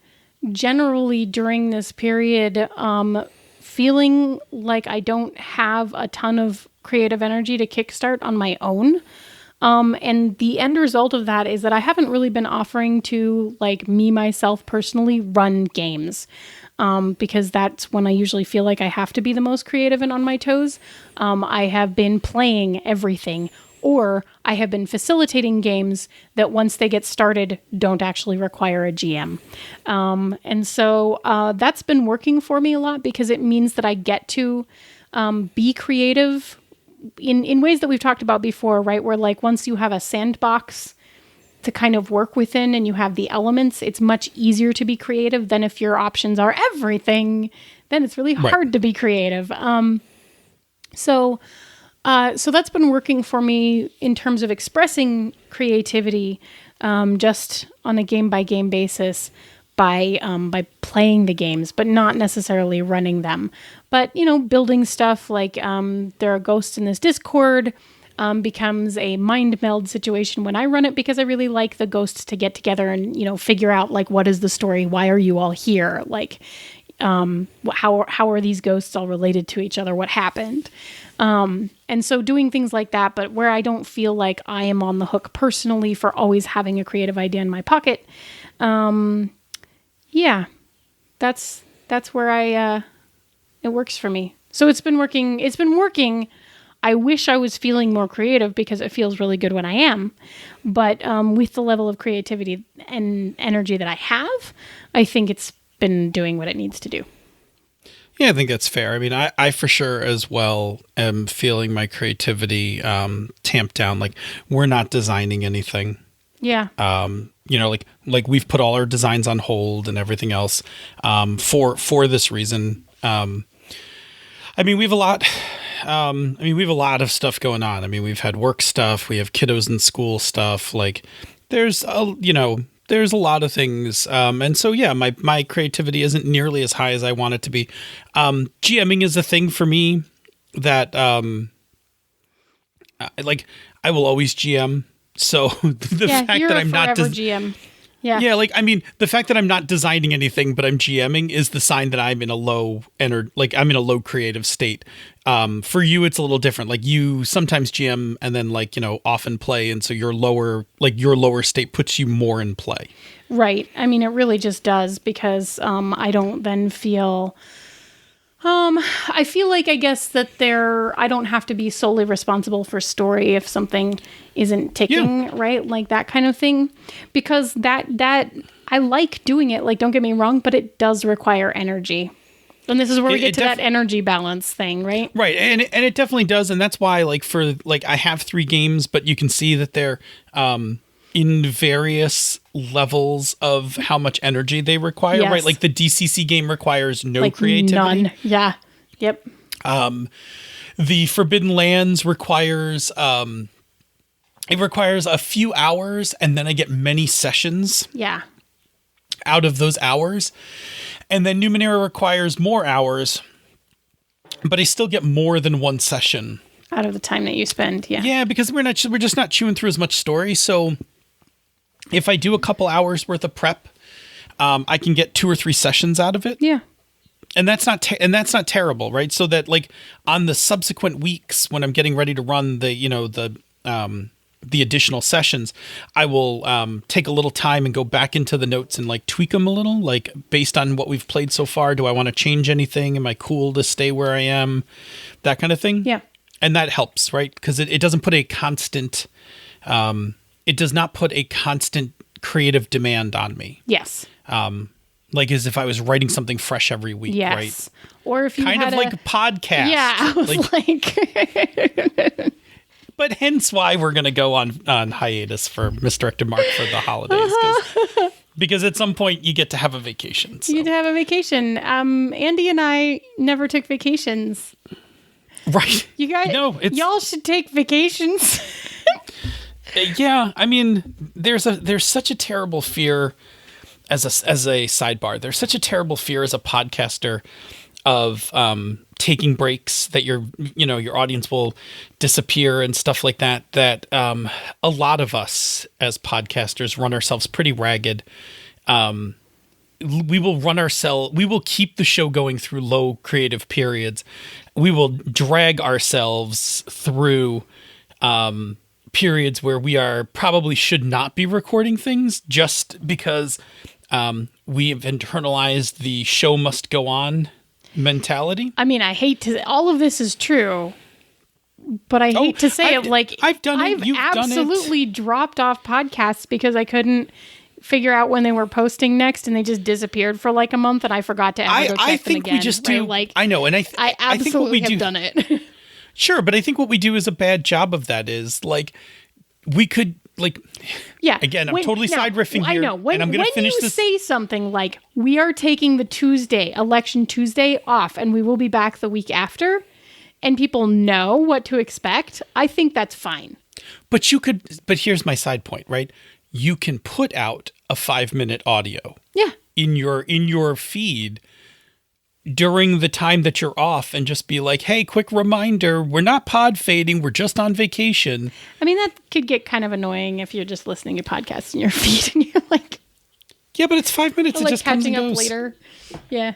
generally during this period feeling like I don't have a ton of creative energy to kickstart on my own. And the end result of that is that I haven't really been offering to myself personally run games. Because that's when I usually feel like I have to be the most creative and on my toes. I have been playing everything, or I have been facilitating games that once they get started don't actually require a GM. And so that's been working for me a lot because it means that I get to be creative in ways that we've talked about before, right? Where once you have a sandbox to kind of work within and you have the elements, it's much easier to be creative than if your options are everything, then it's really hard to be creative. So that's been working for me in terms of expressing creativity, just on a game by game basis by playing the games, but not necessarily running them. But, building stuff like, there are ghosts in this Discord, becomes a mind meld situation when I run it because I really like the ghosts to get together and, figure out what is the story? Why are you all here? How are these ghosts all related to each other? What happened? And so doing things like that, but where I don't feel like I am on the hook personally for always having a creative idea in my pocket. That's where it works for me. So it's been working. I wish I was feeling more creative because it feels really good when I am. But with the level of creativity and energy that I have, I think it's been doing what it needs to do. Yeah, I think that's fair. I mean, I for sure as well am feeling my creativity tamped down. We're not designing anything. Yeah. We've put all our designs on hold and everything else for this reason. We have a lot. We have a lot of stuff going on. I mean, we've had work stuff, we have kiddos in school stuff. There's a lot of things. And so, yeah, my creativity isn't nearly as high as I want it to be. GMing is a thing for me that, I will always GM. So the fact that I'm not GM. Yeah. Yeah, the fact that I'm not designing anything but I'm GMing is the sign that I'm in a low I'm in a low creative state. For you it's a little different. You sometimes GM and then often play, and so your lower state puts you more in play. Right. I mean, it really just does because I don't then feel I feel like I guess that I don't have to be solely responsible for story if something isn't ticking, right? Like that kind of thing. Because that I like doing it, like don't get me wrong, but it does require energy. And this is where we get to that energy balance thing, right? Right. And it definitely does. And that's why I have 3 games, but you can see that they're in various levels of how much energy they require, right? Like the DCC game requires no creativity. None. Yeah. Yep. The Forbidden Lands requires it requires a few hours, and then I get many sessions. Yeah. Out of those hours. And then Numenera requires more hours, but I still get more than one session out of the time that you spend. Yeah. Yeah, because we're just not chewing through as much story. So if I do a couple hours worth of prep, I can get 2 or 3 sessions out of it. Yeah. And that's not terrible, right? So that like on the subsequent weeks when I'm getting ready to run the additional sessions, I will take a little time and go back into the notes and like tweak them a little, like based on what we've played so far. Do I want to change anything? Am I cool to stay where I am? That kind of thing. Yeah. And that helps, right? Because it doesn't put a constant, it does not put a constant creative demand on me. Yes. Like as if I was writing something fresh every week, yes. right? Or if you kind had of like a podcast. Yeah, I was like But hence why we're going to go on hiatus for Misdirected Mark for the holidays. Because at some point you get to have a vacation. So. You get to have a vacation. Andy and I never took vacations. Right. You guys, y'all should take vacations. Yeah. I mean, there's such a terrible fear as a sidebar. There's such a terrible fear as a podcaster of taking breaks, that your audience will disappear and stuff like that, that a lot of us as podcasters run ourselves pretty ragged. We will keep the show going through low creative periods. We will drag ourselves through periods where we probably should not be recording things, just because we have internalized the show must go on mentality. I mean, all of this is true, but I hate to say it. Like, I've done it. You've absolutely done it. Dropped off podcasts because I couldn't figure out when they were posting next, and they just disappeared for like a month, and I forgot to ever go check them again. I think we just do. Like, I know, and I absolutely have done it. Sure, but I think what we do is a bad job of that. Is like we could. Like, yeah. Again, I'm totally side riffing here. I know. When I'm going to finish you say something like, we are taking the Election Tuesday off, and we will be back the week after, and people know what to expect, I think that's fine. But here's my side point, right? You can put out a 5-minute audio. Yeah. In your feed during the time that you're off, and just be like, hey, quick reminder, we're not pod fading, we're just on vacation. I mean, that could get kind of annoying if you're just listening to podcasts in your feed and you're like, yeah, but it's 5 minutes. It like just comes and catching goes. up later. Yeah.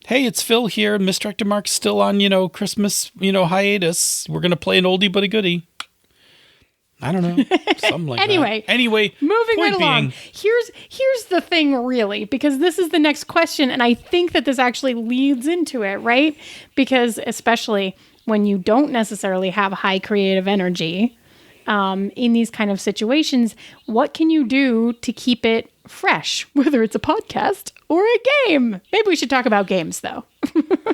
Hey, it's Phil here. Misdirected Mark's still on, Christmas, hiatus. We're going to play an oldie but a goodie. I don't know. Something like that. Anyway, moving right along. Here's the thing, really, because this is the next question, and I think that this actually leads into it, right? Because especially when you don't necessarily have high creative energy in these kind of situations, what can you do to keep it fresh, whether it's a podcast or a game? Maybe we should talk about games, though.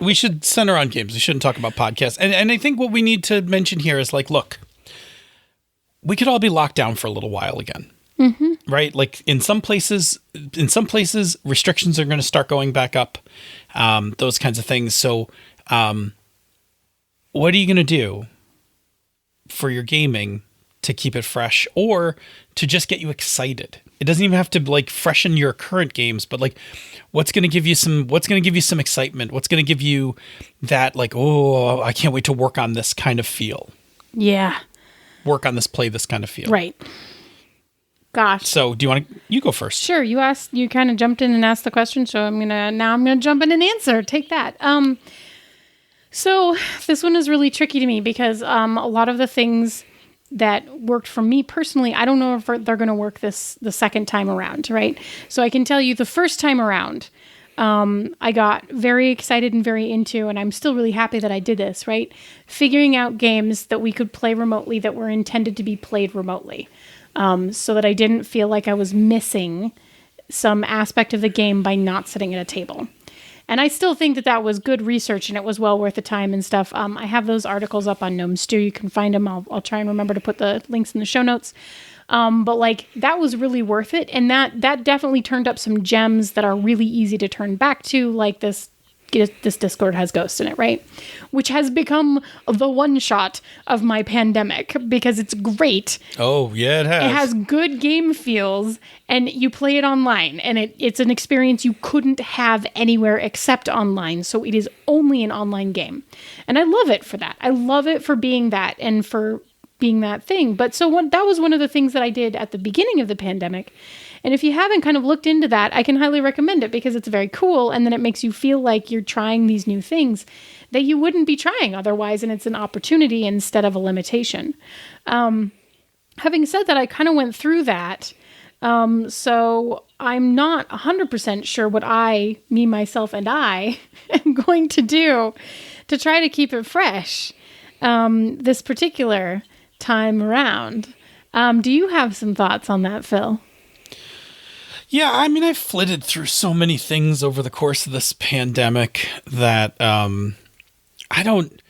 We should center on games. We shouldn't talk about podcasts. And I think what we need to mention here is like, look, we could all be locked down for a little while again, right? Like in some places, restrictions are going to start going back up, those kinds of things. So, what are you going to do for your gaming to keep it fresh, or to just get you excited? It doesn't even have to like freshen your current games, but like, what's going to give you some excitement? What's going to give you that like, oh, I can't wait to work on this kind of feel. Yeah. Work on this, play this kind of feel. Right. Gosh. So you go first. Sure. You kind of jumped in and asked the question. So I'm going to jump in and answer. Take that. So this one is really tricky to me because, a lot of the things that worked for me personally, I don't know if they're going to work the second time around. Right. So I can tell you the first time around, I got very excited and very into, and I'm still really happy that I did this, right? Figuring out games that we could play remotely that were intended to be played remotely, so that I didn't feel like I was missing some aspect of the game by not sitting at a table. And I still think that that was good research and it was well worth the time and stuff. I have those articles up on Gnome Stew. You can find them. I'll try and remember to put the links in the show notes. But like that was really worth it. And that definitely turned up some gems that are really easy to turn back to, like this Discord has ghosts in it, right? Which has become the one shot of my pandemic because it's great. Oh, yeah, it has. It has good game feels and you play it online and it's an experience you couldn't have anywhere except online. So it is only an online game. And I love it for that. I love it for being that and for being that thing. But that was one of the things that I did at the beginning of the pandemic. And if you haven't kind of looked into that, I can highly recommend it because it's very cool. And then it makes you feel like you're trying these new things that you wouldn't be trying otherwise. And it's an opportunity instead of a limitation. Having said that, I kind of went through that. So I'm not 100% sure what me, myself, and I am going to do to try to keep it fresh this particular time around. Do you have some thoughts on that, Phil? Yeah, I mean, I've flitted through so many things over the course of this pandemic that I don't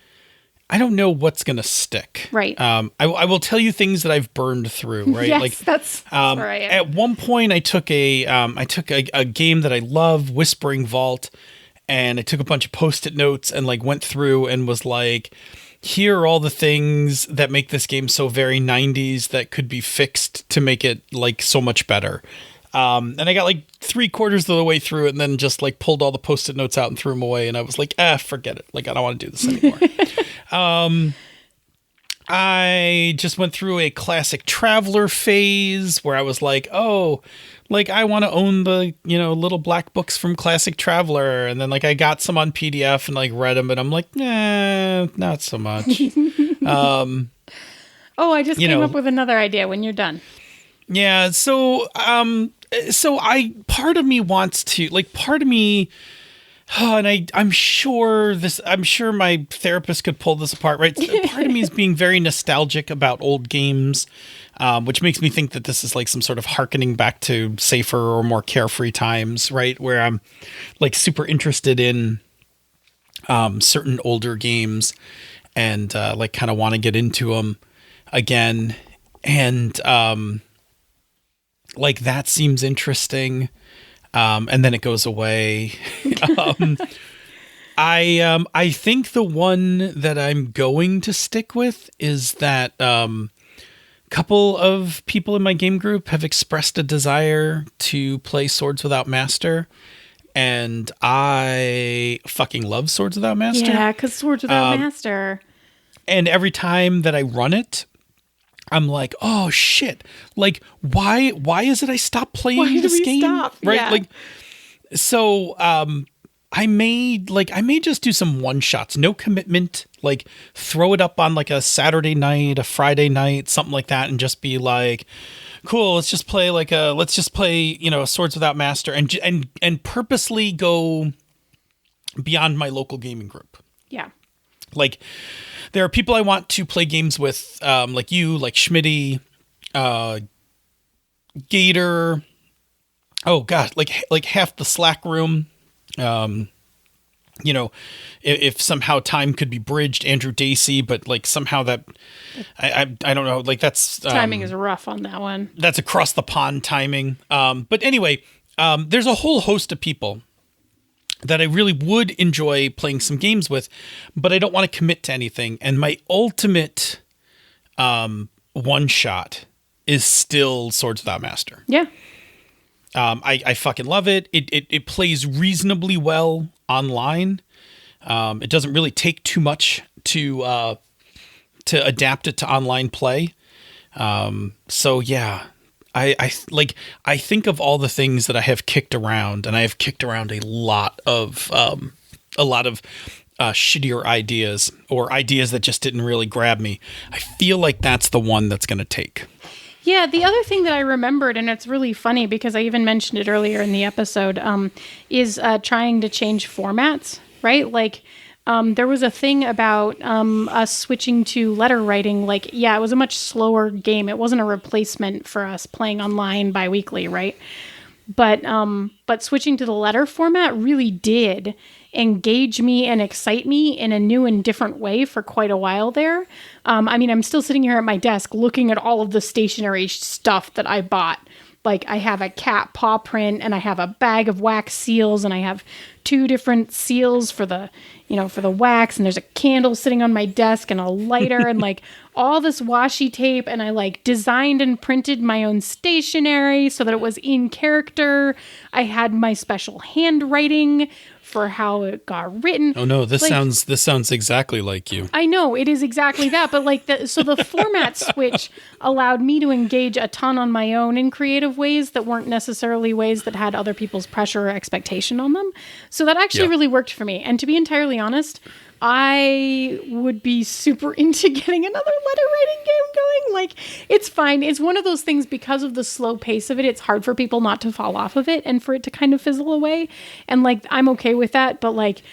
know what's gonna stick. Right. I will tell you things that I've burned through. Right. Yes, like that's where I am. At one point, I took a game that I love, Whispering Vault, and I took a bunch of Post-it notes and like went through and was like, here are all the things that make this game so very 90s that could be fixed to make it like so much better. And I got like 3/4 of the way through it and then just like pulled all the Post-it notes out and threw them away. And I was like, forget it. Like, I don't want to do this anymore. I just went through a classic traveler phase where I was like, oh, like I want to own the, little black books from Classic Traveler. And then like I got some on PDF and like read them and I'm like, nah, not so much. I just came up with another idea when you're done. Yeah. So part of me wants to and I'm sure my therapist could pull this apart, right? Part of me is being very nostalgic about old games, which makes me think that this is like some sort of hearkening back to safer or more carefree times, right? Where I'm like super interested in certain older games and like kind of want to get into them again. And like that seems interesting. And then it goes away. I think the one that I'm going to stick with is that couple of people in my game group have expressed a desire to play Swords Without Master. And I fucking love Swords Without Master. Yeah, because Swords Without Master. And every time that I run it, I'm like, oh shit! Like, why is it I stopped playing this game? Stop? Right? Yeah. Like, so I may just do some one shots, no commitment. Like, throw it up on like a Saturday night, a Friday night, something like that, and just be like, cool. Let's just play Swords Without Master, and purposely go beyond my local gaming group. Yeah. Like, there are people I want to play games with, like you, like Schmitty, Gator. Oh God, like half the Slack room. If somehow time could be bridged, Andrew Dacey, but like somehow that I don't know. Like that's timing is rough on that one. That's across the pond timing. But anyway, there's a whole host of people that I really would enjoy playing some games with, but I don't want to commit to anything. And my ultimate one shot is still Swords Without Master. Yeah. I fucking love it. It plays reasonably well online. It doesn't really take too much to adapt it to online play. So yeah. I think of all the things that I have kicked around, and I have kicked around a lot of shittier ideas or ideas that just didn't really grab me. I feel like that's the one that's going to take. Yeah, the other thing that I remembered, and it's really funny because I even mentioned it earlier in the episode, is trying to change formats, right? Like, there was a thing about us switching to letter writing. Like, yeah, it was a much slower game. It wasn't a replacement for us playing online bi-weekly, right? But switching to the letter format really did engage me and excite me in a new and different way for quite a while there. I mean, I'm still sitting here at my desk looking at all of the stationery stuff that I bought. Like, I have a cat paw print, and I have a bag of wax seals, and I have 2 different seals for the wax, and there's a candle sitting on my desk and a lighter and like all this washi tape, and I like designed and printed my own stationery so that it was in character. I had my special handwriting for how it got written. Oh no, this sounds exactly like you. I know, it is exactly that, but like so the format switch allowed me to engage a ton on my own in creative ways that weren't necessarily ways that had other people's pressure or expectation on them. So that actually really worked for me. And to be entirely honest, I would be super into getting another letter writing game going. Like, it's fine. It's one of those things, because of the slow pace of it, it's hard for people not to fall off of it and for it to kind of fizzle away. And like, I'm okay with that, but like,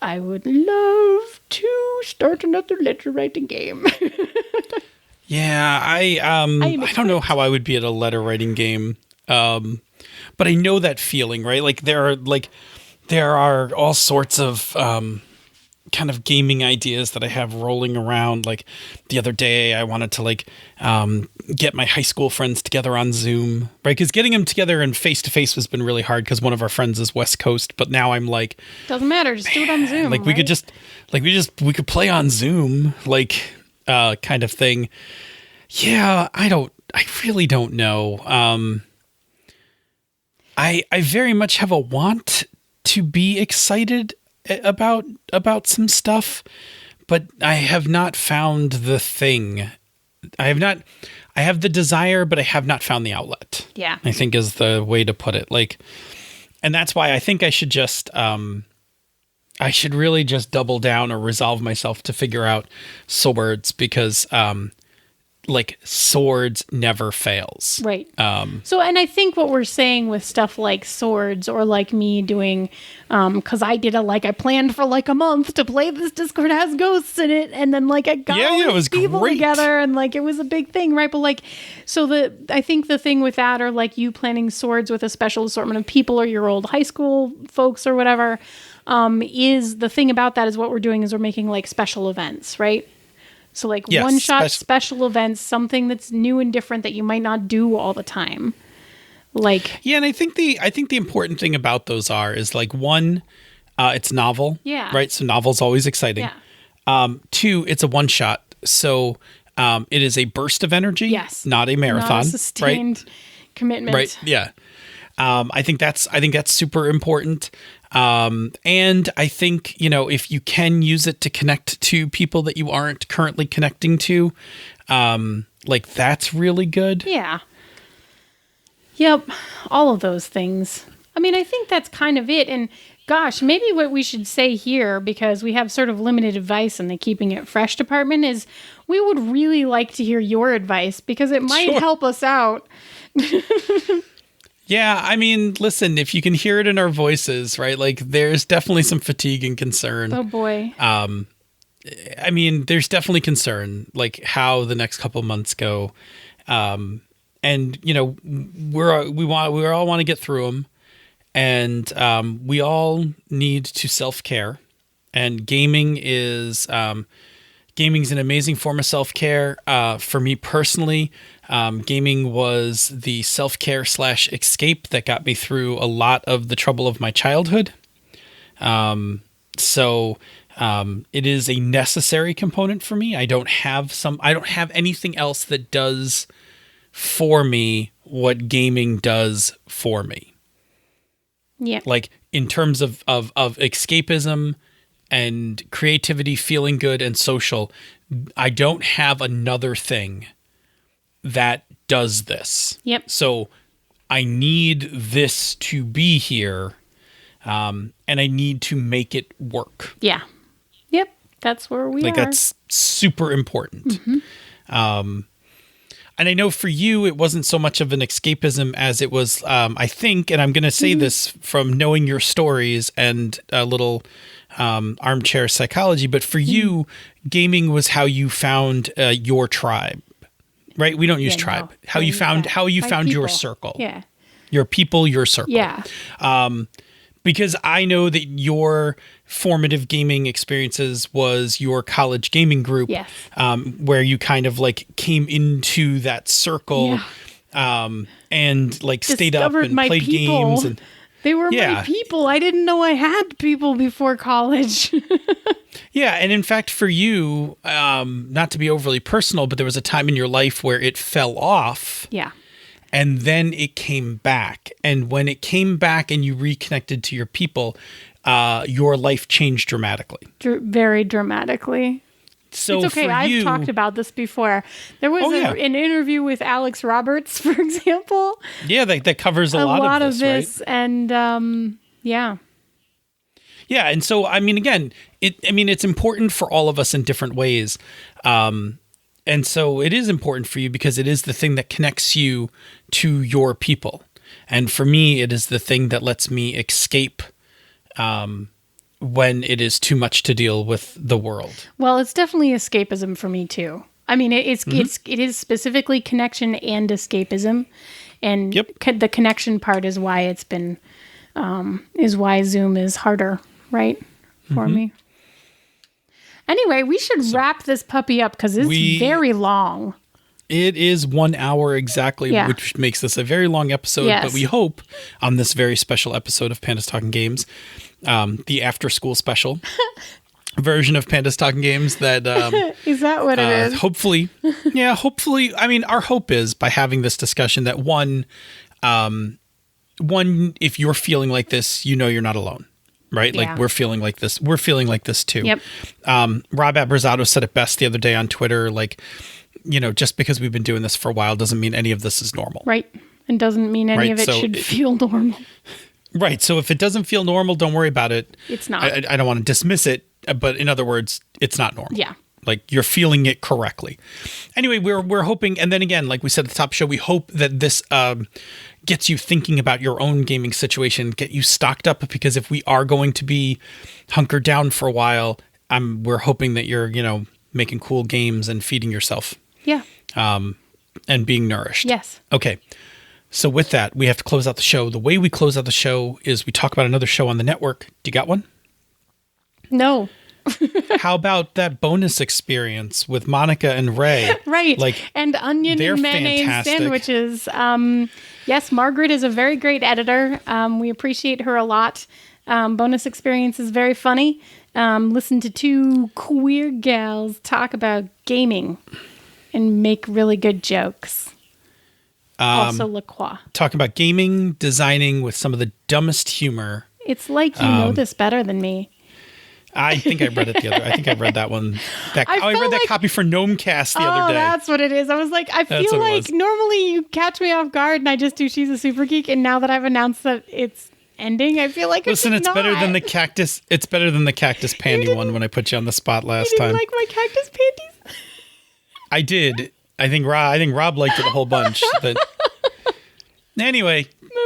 I would love to start another letter writing game. Yeah, I don't know how I would be at a letter writing game. But I know that feeling, right? Like there are all sorts of kind of gaming ideas that I have rolling around. Like the other day I wanted to get my high school friends together on Zoom, right? Because getting them together and face to face has been really hard because one of our friends is West Coast, but now I'm like, doesn't matter, just do it on Zoom. Like right? we could play on Zoom, kind of thing. Yeah, I really don't know. I very much have a want to be excited about some stuff, but I have not found the thing. I have the desire, but I have not found the outlet. Yeah. I think is the way to put it. And that's why I think I should just, I should really just double down or resolve myself to figure out swords because, swords never fails. Right. So, and I think what we're saying with stuff like swords or like me doing, cause I did I planned for a month to play this Discord has ghosts in it. And then I got all these people together and it was a big thing. Right. But I think the thing with that, or you planning swords with a special assortment of people or your old high school folks or whatever, is the thing about that is what we're doing is we're making special events, right? So one-shot special events, something that's new and different that you might not do all the time. Yeah, and I think the important thing about those is one, it's novel. Yeah. Right? So novel's always exciting. Yeah. 2, it's a one-shot. So it is a burst of energy. Yes. Not a marathon. Not a sustained commitment. Right. Yeah. I think that's super important. And I think, if you can use it to connect to people that you aren't currently connecting to, that's really good. Yeah. Yep. All of those things. I mean, I think that's kind of it. And gosh, maybe what we should say here, because we have sort of limited advice in the keeping it fresh department, is we would really like to hear your advice because it might help us out. Yeah, I mean, listen, if you can hear it in our voices, right? There's definitely some fatigue and concern. Oh boy. I mean, there's definitely concern, how the next couple months go. And we all want to get through them, and we all need to self-care. And gaming's an amazing form of self-care. For me personally, gaming was the self-care / escape that got me through a lot of the trouble of my childhood. So it is a necessary component for me. I don't have anything else that does for me what gaming does for me. Yeah. In terms of escapism and creativity, feeling good and social, I don't have another thing that does this. Yep. So I need this to be here, and I need to make it work. Yeah. Yep. That's where we are. That's super important. Mm-hmm. And I know for you, it wasn't so much of an escapism as it was, I think, and I'm going to say this from knowing your stories and a little armchair psychology, but for you, gaming was how you found your tribe, right? We don't use tribe. No. How you found your people. circle. Yeah. Your people, your circle. Yeah. Because I know that your formative gaming experiences was your college gaming group, Yes. Where you kind of like came into that circle, and like stayed up Discovered and my played people. games. And They were my people. I didn't know I had people before college. yeah, and in fact, for you, not to be overly personal, but there was a time in your life where it fell off. Yeah. And then it came back. And when it came back and you reconnected to your people, your life changed dramatically. Very dramatically. So it's okay. for I've you, talked about this before. There was an interview with Alex Roberts, for example. Yeah, that covers a lot of this. Right? And yeah. Yeah, and so I mean, again, it's important for all of us in different ways. And so it is important for you because it is the thing that connects you to your people. And for me, it is the thing that lets me escape when it is too much to deal with the world. Well, it's definitely escapism for me too. I mean, it is specifically connection and escapism. And the connection part is why it's been, is why Zoom is harder, right? For me. Anyway, we should wrap this puppy up because it's very long. It is 1 hour exactly, which makes this a very long episode. Yes. But we hope on this very special episode of Pandas Talking Games, the after school special version of Pandas Talking Games that... is that what it is? Hopefully. I mean, our hope is by having this discussion that one, if you're feeling like this, you know you're not alone. Right? Like we're feeling like this. We're feeling like this too. Yep. Rob Abrazato said it best the other day on Twitter. Like, just because we've been doing this for a while doesn't mean any of this is normal. Right. And doesn't mean any of it should feel normal. Right. So if it doesn't feel normal, don't worry about it. It's not. I don't want to dismiss it, but in other words, it's not normal. Yeah. Like you're feeling it correctly. Anyway, we're hoping, and then again, like we said at the top of the show, we hope that this gets you thinking about your own gaming situation, get you stocked up, because if we are going to be hunkered down for a while, we're hoping that you're, making cool games and feeding yourself. Yeah. And being nourished. Yes. Okay. So with that, we have to close out the show. The way we close out the show is we talk about another show on the network. Do you got one? No. How about that bonus experience with Monica and Ray? Right. And onion and mayonnaise fantastic. Sandwiches. Yes, Margaret is a very great editor. We appreciate her a lot. Bonus experience is very funny. Listen to two queer gals talk about gaming and make really good jokes. Also La Croix. Talking about gaming, designing with some of the dumbest humor. It's like you know this better than me. I think I read it I think I read that one. I read that copy for Gnomecast the other day. Oh, that's what it is. I was like, I feel like normally you catch me off guard and I just do She's a Super Geek. And now that I've announced that it's ending, I feel like Listen, it's better than the cactus. It's better than the cactus panty one when I put you on the spot last time. You didn't like my cactus panties? I did. I think Rob liked it a whole bunch. But anyway,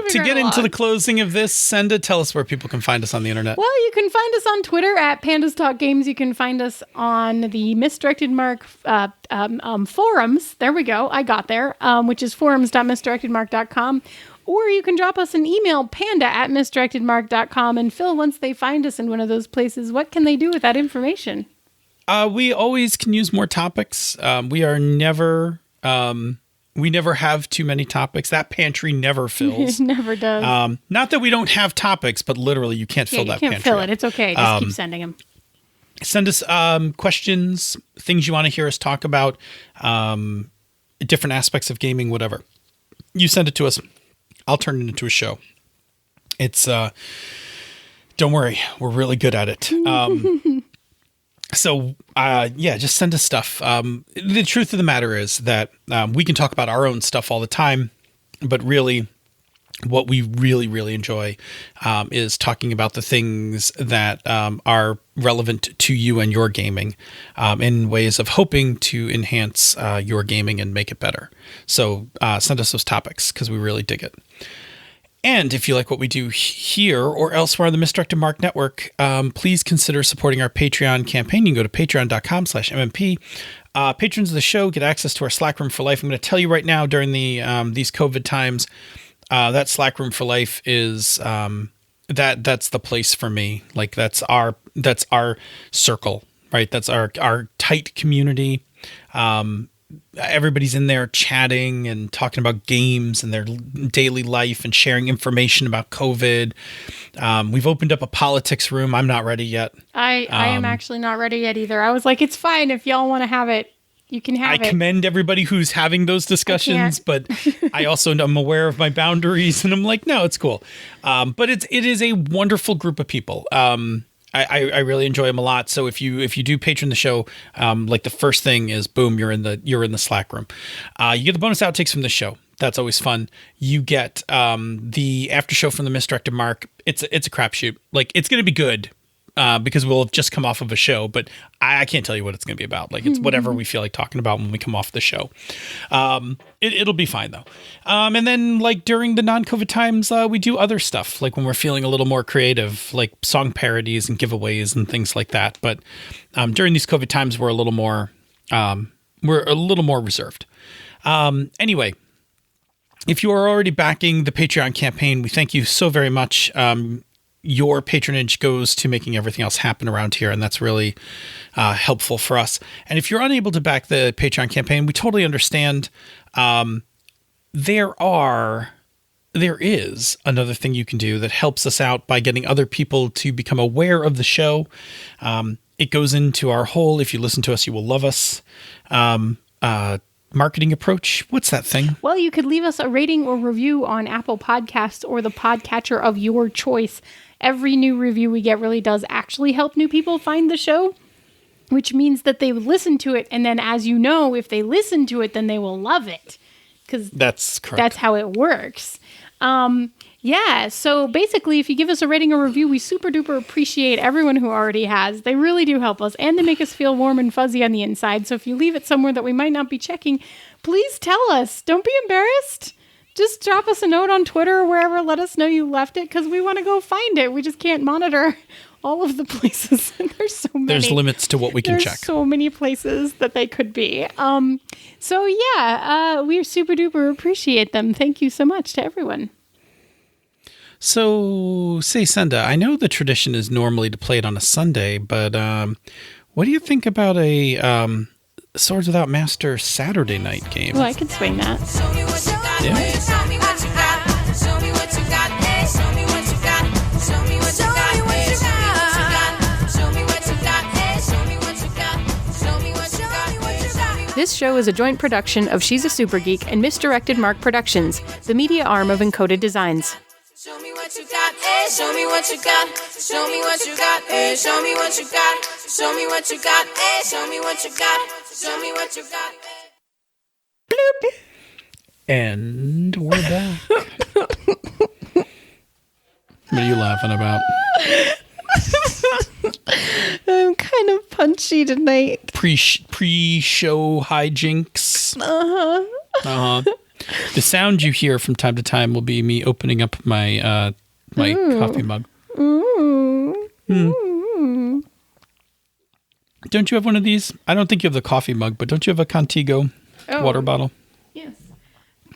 to get into the closing of this, Senda, tell us where people can find us on the internet. Well, you can find us on Twitter at Pandas Talk Games. You can find us on the Misdirected Mark forums. There we go. I got there, which is forums.misdirectedmark.com. Or you can drop us an email, panda@misdirectedmark.com. And Phil, once they find us in one of those places, what can they do with that information? We always can use more topics. We are never... we never have too many topics. That pantry never fills. It never does. Not that we don't have topics, but literally you can't fill that pantry. You can't fill it. It's okay. Just keep sending them. Send us questions, things you want to hear us talk about, different aspects of gaming, whatever. You send it to us. I'll turn it into a show. It's, don't worry, we're really good at it. So, just send us stuff. The truth of the matter is that we can talk about our own stuff all the time, but really what we really, really enjoy is talking about the things that are relevant to you and your gaming in ways of hoping to enhance your gaming and make it better. So send us those topics because we really dig it. And if you like what we do here or elsewhere on the Misdirected Mark Network, please consider supporting our Patreon campaign. You can go to patreon.com/MMP. Patrons of the show get access to our Slack room for life. I'm going to tell you right now during these COVID times, that Slack room for life is that's the place for me. Like that's our circle, right? That's our tight community. Everybody's in there chatting and talking about games and their daily life and sharing information about COVID. We've opened up a politics room. I'm not ready yet. I am actually not ready yet either. I was like, it's fine if y'all want to have it. You can have it. I commend everybody who's having those discussions, but I also am aware of my boundaries, and I'm like, no, it's cool. But it is a wonderful group of people. I really enjoy them a lot. So if you do patron the show, like the first thing is boom, you're in the Slack room. You get the bonus outtakes from the show. That's always fun. You get the after show from the Misdirected Mark. It's a crapshoot. Like it's going to be good. Because we'll have just come off of a show, but I can't tell you what it's going to be about. Like it's whatever we feel like talking about when we come off the show. It'll be fine though. And then like during the non-COVID times, we do other stuff. Like when we're feeling a little more creative, like song parodies and giveaways and things like that. But during these COVID times, we're a little more reserved. Anyway, if you are already backing the Patreon campaign, we thank you so very much. Your patronage goes to making everything else happen around here, and that's really helpful for us. And if you're unable to back the Patreon campaign, we totally understand. There is another thing you can do that helps us out by getting other people to become aware of the show. It goes into our whole, if you listen to us, you will love us, marketing approach. What's that thing? Well, you could leave us a rating or review on Apple Podcasts or the podcatcher of your choice. Every new review we get really does actually help new people find the show, which means that they listen to it. And then, as you know, if they listen to it, then they will love it. Because that's correct. That's how it works. Yeah, so basically, if you give us a rating or review, we super duper appreciate everyone who already has. They really do help us, and they make us feel warm and fuzzy on the inside. So if you leave it somewhere that we might not be checking, please tell us. Don't be embarrassed. Just drop us a note on Twitter or wherever. Let us know you left it because we want to go find it. We just can't monitor all of the places. There's so many. There's limits to what we can check. There's so many places that they could be. So yeah, we super duper appreciate them. Thank you so much to everyone. So, say Senda, I know the tradition is normally to play it on a Sunday, but what do you think about a Swords Without Master Saturday night game? Well, I could swing that. Yeah. This show is a joint production of She's a Super Geek and Misdirected Mark Productions, the media arm of Encoded Designs. Show me what you got, eh? Show me what you got. Show me what you got, eh? Show me what you got. Show me what you got, eh? Show me what you got. Show me what you got, eh? Bloop. And we're back. What are you laughing about? I'm kind of punchy tonight. Pre-show hijinks. Uh-huh. The sound you hear from time to time will be me opening up my coffee mug. Don't you have one of these? I don't think you have the coffee mug, but don't you have a Contigo water bottle? Yes.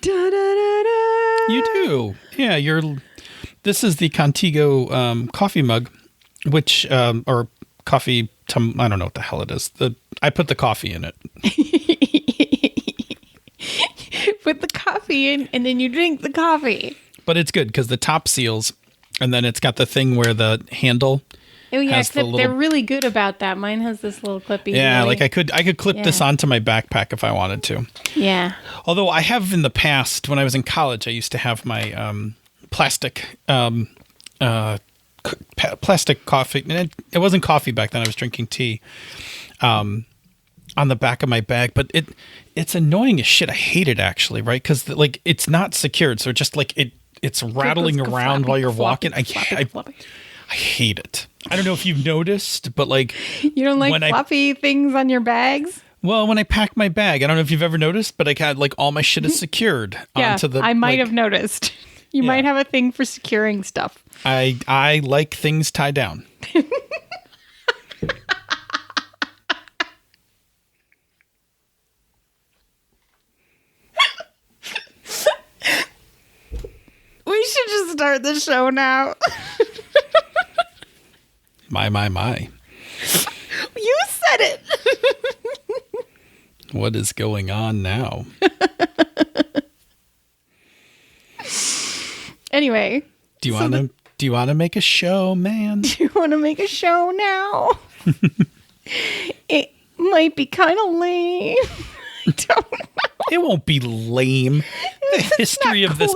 You do. Yeah, this is the Contigo coffee mug, which or coffee. I don't know what the hell it is. I put the coffee in it. Put the coffee in, and then you drink the coffee. But it's good because the top seals, and then it's got the thing where the handle. Oh yeah, except they're really good about that. Mine has this little clippy. Yeah, like I could clip this onto my backpack if I wanted to. Yeah. Although I have in the past, when I was in college, I used to have my plastic coffee. And it wasn't coffee back then. I was drinking tea. On the back of my bag, but it's annoying as shit. I hate it actually, right? Because it's not secured, so it just it's rattling Goes around floppy, while you're floppy, walking. floppy, floppy. I hate it. I don't know if you've noticed, but like You don't like when floppy things on your bags? well, when I pack my bag, I don't know if you've ever noticed, but I had like all my shit is secured Yeah, onto the. I might like, have noticed. You Yeah. might have a thing for securing stuff. I like things tied down. We should just start the show now. My. You said it. What is going on now? Anyway, Do you want to make a show, man? do you want to make a show now? It might be kind of lame. I don't know. It won't be lame. The history of this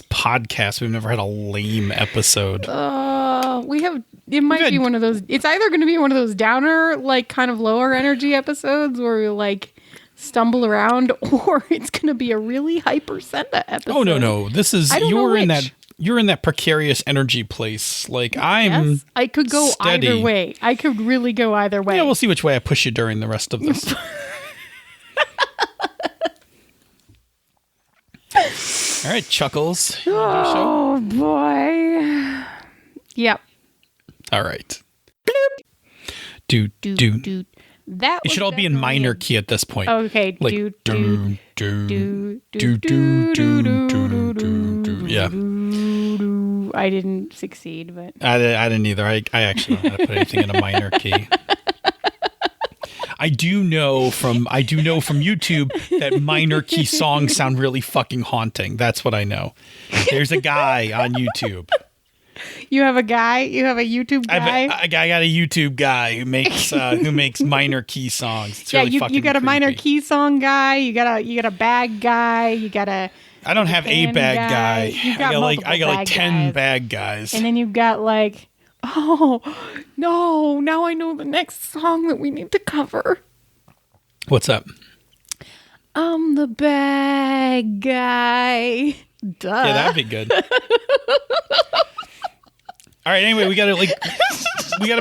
podcast, we've never had a lame episode. It might be one of those. It's either going to be one of those downer, like kind of lower energy episodes where we like stumble around, or it's going to be a really hyper Senda episode. Oh no! This is you're in that precarious energy place. Like I'm. Yes, I could go steady. either way. I could really go either way. Yeah, we'll see which way I push you during the rest of this. All right, Chuckles. You wanna do a show? Oh boy. Yep. All right. Do. That It should all be in minor key at this point. Okay. Like yeah. I didn't succeed, but I didn't either. I actually don't know how to put anything in a minor key. I do know from YouTube that minor key songs sound really fucking haunting. That's what I know. There's a guy on YouTube. you have a guy. You have a YouTube guy. I got a YouTube guy who makes minor key songs. It's yeah, really fucking you got a minor creepy. key song guy. You got a bag guy. You got a. I don't have a band bag guy. You I got like multiple 10 guys. bag guys. And then you've got like, oh no! Now I know the next song that we need to cover. What's up? I'm the bad guy. Duh. Yeah, that'd be good. All right. Anyway, we gotta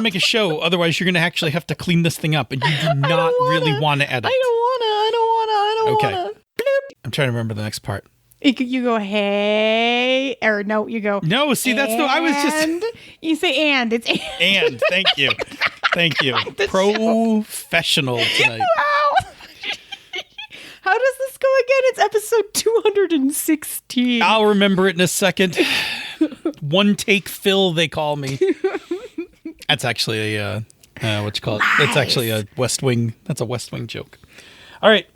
make a show. Otherwise, you're gonna actually have to clean this thing up, and you do not really want to edit. I don't wanna. Okay. I'm trying to remember the next part. You go, hey, or no, you go. No, see, that's I was just. You say and. It's and. And thank you. Professional tonight. Wow. How does this go again? It's episode 216. I'll remember it in a second. One take Phil, they call me. That's actually a what you call it? That's actually a West Wing. That's a West Wing joke. All right.